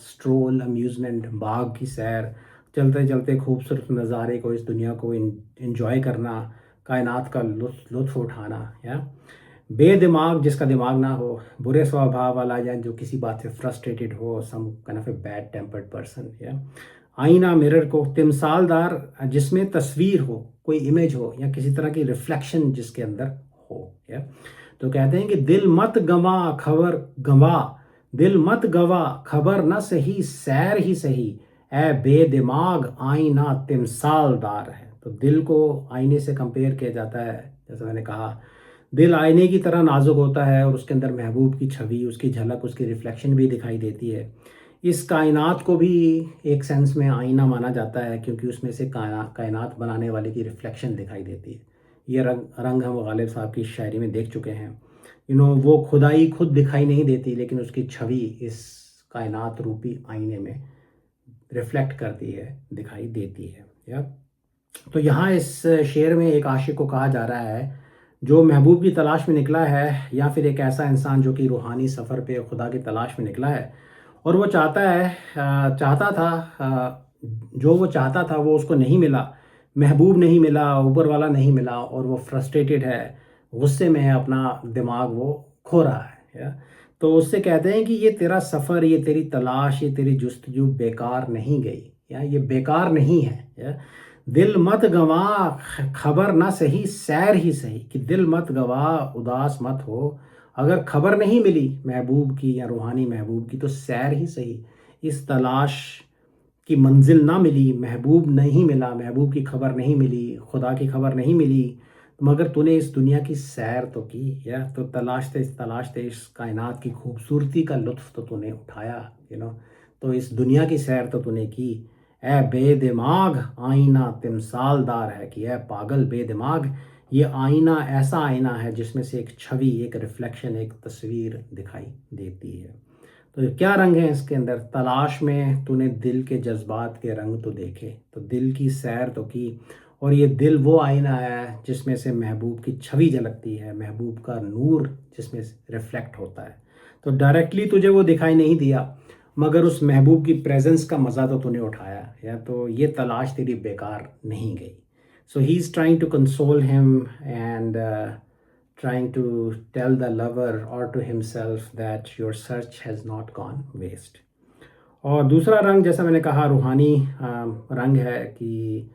stroll, amusement, बाग की सैर, चलते चलते खूबसूरत नज़ारे को, इस दुनिया को इंजॉय करना, कायनात का लुत्फ़ उठाना, या बेदिमाग जिसका दिमाग ना हो, बुरे स्वभाव वाला, या जो किसी बात से फ्रस्ट्रेटेड हो, some kind of a bad tempered person, या आईना, मिरर को, तिमसालदार जिसमें तस्वीर हो, कोई इमेज हो, या किसी तरह की रिफ्लेक्शन जिसके अंदर हो, या तो कहते हैं कि दिल मत गवा खबर न सही सैर ही सही, ए बेदिमाग आईना तिमसालदार है। तो दिल को आईने से कंपेयर किया जाता है, जैसा मैंने कहा, दिल आईने की तरह नाजुक होता है और उसके अंदर महबूब की छवि, उसकी झलक, उसकी रिफ्लेक्शन भी दिखाई देती है। इस कायनात को भी एक सेंस में आईना माना जाता है, क्योंकि उसमें से कायनात बनाने वाले की रिफ्लेक्शन दिखाई देती है। ये रंग हम गालिब साहब की शायरी में देख चुके हैं। वो खुदाई खुद दिखाई नहीं देती, लेकिन उसकी छवि इस कायनात रूपी आईने में रिफ्लेक्ट करती है, दिखाई देती है, या तो यहाँ इस शेर में एक आशिक को कहा जा रहा है जो महबूब की तलाश में निकला है, या फिर एक ऐसा इंसान जो कि रूहानी सफ़र पे खुदा की तलाश में निकला है, और वो चाहता था, जो वो चाहता था वो उसको नहीं मिला, महबूब नहीं मिला, ऊपर वाला नहीं मिला, और वो फ्रस्ट्रेटेड है, गुस्से में है, अपना दिमाग वो खो रहा है, या तो उससे कहते हैं कि ये तेरा सफ़र, ये तेरी तलाश, ये तेरी जुस्तजू बेकार नहीं गई, या ये बेकार नहीं है, या दिल मत गवा खबर ना सही सैर ही सही, कि दिल मत गवा, उदास मत हो, अगर खबर नहीं मिली महबूब की या रूहानी महबूब की, तो सैर ही सही, इस तलाश की मंजिल ना मिली, महबूब नहीं मिला, महबूब की खबर नहीं मिली, खुदा की खबर नहीं मिली, मगर तूने इस दुनिया की सैर तो की, या तो तलाशते इस कायनात की खूबसूरती का लुत्फ़ तो तूने उठाया, तो इस दुनिया की सैर तो तूने की। ए बेदिमाग आईना तिमसालदार है, कि ए पागल बेदिमाग, ये आईना ऐसा आईना है जिसमें से एक छवि, एक रिफ्लेक्शन, एक तस्वीर दिखाई देती है। तो क्या रंग है इसके अंदर? तलाश में तूने दिल के जज्बात के रंग तो देखे, तो दिल की सैर तो की, और ये दिल वो आईना है जिसमें से महबूब की छवि झलकती है, महबूब का नूर जिसमें रिफ्लेक्ट होता है। तो डायरेक्टली तुझे वो दिखाई नहीं दिया, मगर उस महबूब की प्रेजेंस का मज़ा तो तूने उठाया, या तो ये तलाश तेरी बेकार नहीं गई. So he is trying to console him and trying to tell the lover or to himself that your search has not gone waste. और दूसरा रंग जैसा मैंने कहा रूहानी रंग है कि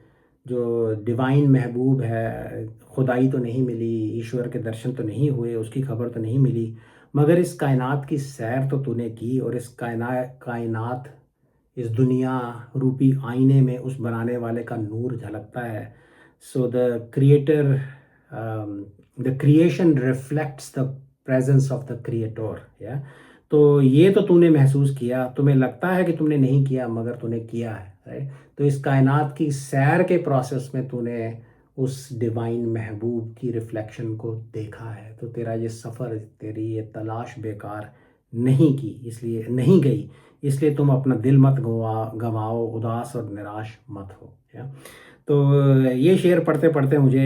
जो डिवाइन महबूब है, खुदाई तो नहीं मिली, ईश्वर के दर्शन तो नहीं हुए, उसकी खबर तो नहीं मिली, मगर इस कायनात की सैर तो तूने की, और इस कायनात इस दुनिया रूपी आईने में उस बनाने वाले का नूर झलकता है. So the creation reflects the presence of the creator. या तो ये तो तूने महसूस किया, तुम्हें लगता है कि तुमने नहीं किया मगर तूने किया है, राइट. तो इस कायनात की सैर के प्रोसेस में तूने उस डिवाइन महबूब की रिफ्लेक्शन को देखा है. तो तेरा ये सफ़र, तेरी ये तलाश बेकार नहीं की, इसलिए नहीं गई, इसलिए तुम अपना दिल मत गंवाओ, उदास और निराश मत हो. या तो ये शेर पढ़ते पढ़ते मुझे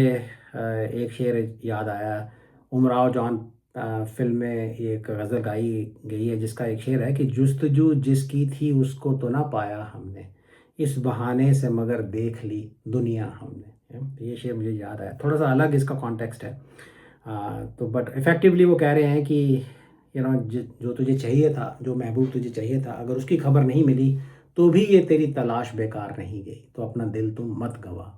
एक शेर याद आया. उमराव जॉन फिल्म में एक गज़ल गाई गई है जिसका एक शेर है कि जुस्तजू जिसकी थी उसको तो ना पाया हमने, इस बहाने से मगर देख ली दुनिया हमने. तो ये शेर मुझे याद आया. थोड़ा सा अलग इसका कॉन्टेक्स्ट है. तो बट इफ़ेक्टिवली वो कह रहे हैं कि जो तुझे चाहिए था, जो महबूब तुझे चाहिए था, अगर उसकी खबर नहीं मिली तो भी ये तेरी तलाश बेकार नहीं गई. तो अपना दिल तुम मत गवा,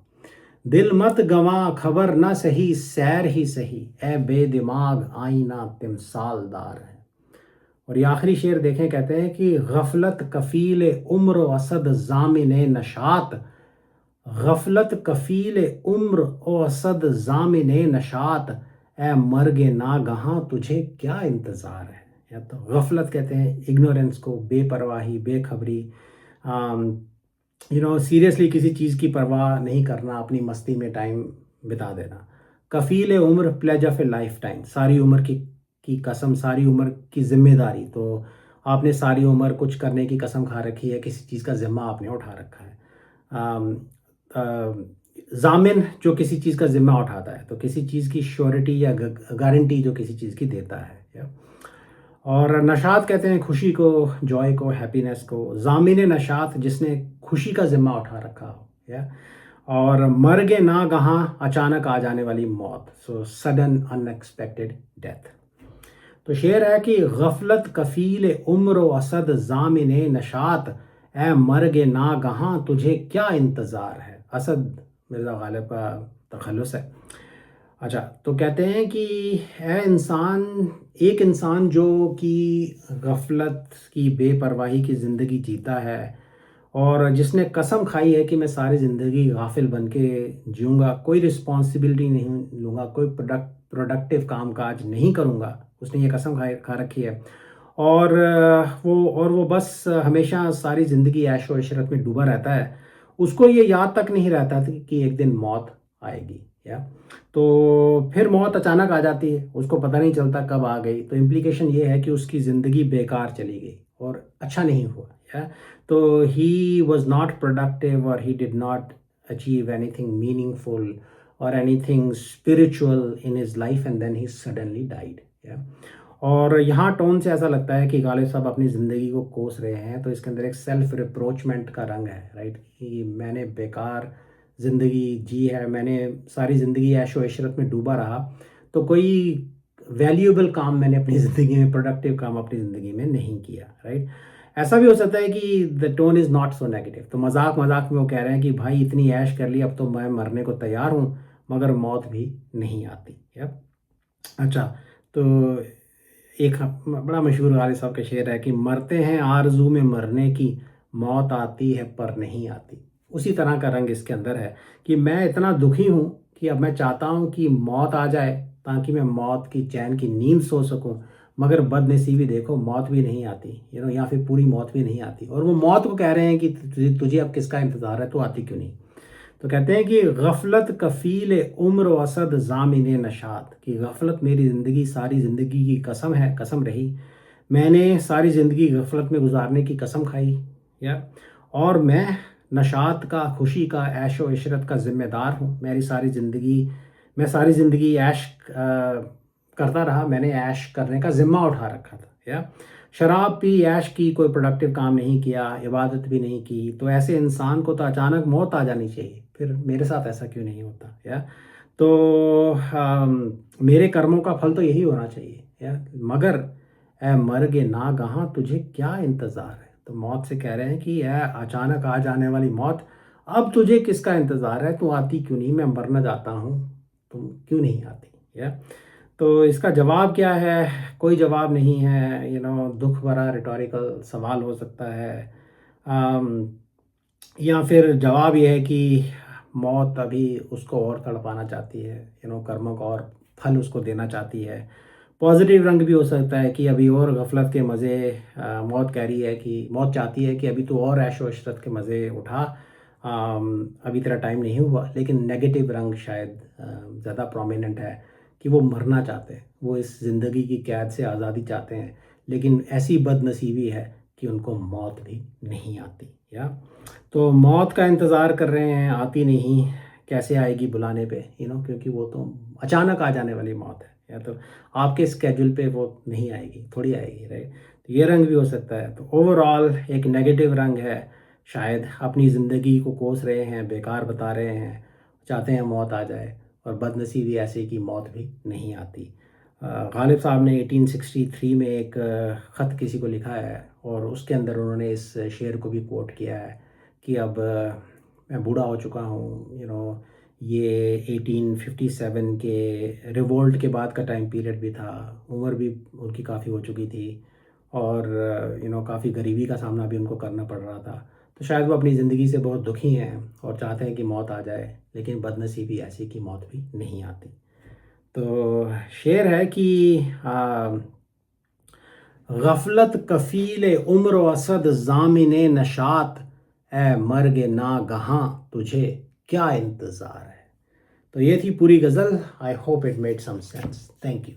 दिल मत गवा, खबर ना सही सैर ही सही, ए बेदिमाग आईना तिमसालदार है. और ये आखिरी शेर देखें, कहते हैं कि गफलत कफील उम्र असद जामिन नशात, गफलत कफील उम्र ओ असद जामिन नशात, ए मर्गे नागहां तुझे क्या इंतज़ार है. या तो गफलत कहते हैं इग्नोरेंस को, बेपरवाही, बेखबरी, सीरियसली किसी चीज़ की परवाह नहीं करना, अपनी मस्ती में टाइम बिता देना. कफ़ील उम्र, pledge of a lifetime, सारी उम्र की कसम, सारी उम्र की जिम्मेदारी. तो आपने सारी उम्र कुछ करने की कसम खा रखी है, किसी चीज़ का ज़िम्मा आपने उठा रखा है. ज़ामिन जो किसी चीज़ का ज़िम्मा उठाता है, तो किसी चीज़ की श्योरिटी या गारंटी जो किसी चीज़ की देता है. या और नशात कहते हैं खुशी को, जॉय को, हैप्पीनेस को. ज़ामिन नशात जिसने खुशी का ज़िम्मा उठा रखा हो. या और मर्गे नागहां अचानक आ जाने वाली मौत, सो सडन अनएक्सपेक्टेड डेथ. तो शेर है कि गफलत कफील उम्र असद ज़ामिन नशात, ए मर्गे नागहां तुझे क्या इंतज़ार है. असद मिर्ज़ा गालिब का तखल्लुस है. अच्छा, तो कहते हैं कि है इंसान, एक इंसान जो कि गफलत की, बेपरवाही की ज़िंदगी जीता है, और जिसने कसम खाई है कि मैं सारी ज़िंदगी गाफिल बन के जीऊँगा, कोई रिस्पॉन्सिबिलिटी नहीं लूँगा, कोई प्रोडक्टिव काम काज नहीं करूँगा, उसने ये कसम खा रखी है. और वो बस हमेशा सारी ज़िंदगी ऐशो इशरत में डूबा रहता है. उसको ये याद तक नहीं रहता था कि एक दिन मौत आएगी. या तो फिर मौत अचानक आ जाती है, उसको पता नहीं चलता कब आ गई. तो इम्प्लीकेशन ये है कि उसकी ज़िंदगी बेकार चली गई और अच्छा नहीं हुआ. या तो ही वॉज नॉट प्रोडक्टिव, और he did not achieve anything meaningful और anything spiritual in his life, and then he suddenly died. या और यहाँ टोन से ऐसा लगता है कि गालिब साहब अपनी ज़िंदगी को कोस रहे हैं. तो इसके अंदर एक सेल्फ रिप्रोचमेंट का रंग है, राइट, कि मैंने बेकार ज़िंदगी जी है, मैंने सारी ज़िंदगी ऐशो इशरत में डूबा रहा, तो कोई वैल्यूएबल काम मैंने अपनी ज़िंदगी में, प्रोडक्टिव काम अपनी ज़िंदगी में नहीं किया, राइट. ऐसा भी हो सकता है कि the tone is not so negative. तो मजाक मजाक में वो कह रहे हैं कि भाई इतनी ऐश कर ली, अब तो मैं मरने को तैयार हूँ, मगर मौत भी नहीं आती. या अच्छा, तो एक बड़ा मशहूर गालिब साहब का शेर है कि मरते हैं आरज़ू में मरने की, मौत आती है पर नहीं आती. उसी तरह का रंग इसके अंदर है कि मैं इतना दुखी हूँ कि अब मैं चाहता हूँ कि मौत आ जाए ताकि मैं मौत की चैन की नींद सो सकूँ, मगर बदनसीबी देखो मौत भी नहीं आती, या फिर पूरी मौत भी नहीं आती. और वो मौत को कह रहे हैं कि तुझे अब किसका इंतज़ार है, तो आती क्यों नहीं. तो कहते हैं कि गफलत कफ़ील उम्र असद ज़ामिन नशात, कि गफलत मेरी ज़िंदगी, सारी ज़िंदगी की कसम है, कसम रही, मैंने सारी ज़िंदगी गफलत में गुजारने की कसम खाई. या और मैं नशात का, खुशी का, ऐशो इशरत का ज़िम्मेदार हूँ. मैं सारी ज़िंदगी ऐश करता रहा, मैंने ऐश करने का ज़िम्मा उठा रखा था. या शराब पी, ऐश की, कोई प्रोडक्टिव काम नहीं किया, इबादत भी नहीं की, तो ऐसे इंसान को तो अचानक मौत आ जानी चाहिए। फिर मेरे साथ ऐसा क्यों नहीं होता? या तो मेरे कर्मों का फल तो यही होना चाहिए। या मगर ए मर्गे नागहां तुझे क्या इंतज़ार है? तो मौत से कह रहे हैं कि ए अचानक आ जाने वाली मौत, अब तुझे किसका इंतज़ार है? तू आती क्यों नहीं? मैं मरना चाहता हूँ, तुम क्यों नहीं आती? या तो इसका जवाब क्या है? कोई जवाब नहीं है। दुख भरा रिटोरिकल सवाल हो सकता है। अम, या फिर जवाब ये है कि मौत अभी उसको और तड़पाना चाहती है, कर्मों का और फल उसको देना चाहती है। पॉजिटिव रंग भी हो सकता है कि अभी और गफलत के मज़े, मौत कह रही है कि मौत चाहती है कि अभी तो और ऐशो इशरत के मज़े उठा, अभी तेरा टाइम नहीं हुआ। लेकिन नेगेटिव रंग शायद ज़्यादा प्रोमिनेंट है कि वो मरना चाहते हैं, वो इस ज़िंदगी की कैद से आज़ादी चाहते हैं, लेकिन ऐसी बदनसीबी है कि उनको मौत भी नहीं आती। या तो मौत का इंतज़ार कर रहे हैं, आती नहीं। कैसे आएगी बुलाने पे? क्योंकि वो तो अचानक आ जाने वाली मौत है। या तो आपके स्केड्यूल पे वो नहीं आएगी, थोड़ी आएगी, राइट? तो ये रंग भी हो सकता है। तो ओवरऑल एक नेगेटिव रंग है। शायद अपनी ज़िंदगी को कोस रहे हैं, बेकार बता रहे हैं, चाहते हैं मौत आ जाए, और बदनसीबी ऐसे कि मौत भी नहीं आती। गालिब साहब ने 1863 में एक ख़त किसी को लिखा है, और उसके अंदर उन्होंने इस शेर को भी कोट किया है कि अब मैं बूढ़ा हो चुका हूँ। ये 1857 के रिवोल्ट के बाद का टाइम पीरियड भी था, उम्र भी उनकी काफ़ी हो चुकी थी, और काफ़ी गरीबी का सामना भी उनको करना पड़ रहा था। तो शायद वो अपनी ज़िंदगी से बहुत दुखी हैं और चाहते हैं कि मौत आ जाए, लेकिन बदनसीबी ऐसी कि मौत भी नहीं आती। तो शेर है कि गफलत कफ़ील उम्र वसद ज़ामिने नशात, ए मर्ग नागहां तुझे क्या इंतज़ार है? तो ये थी पूरी गज़ल। I hope it made some sense. Thank you.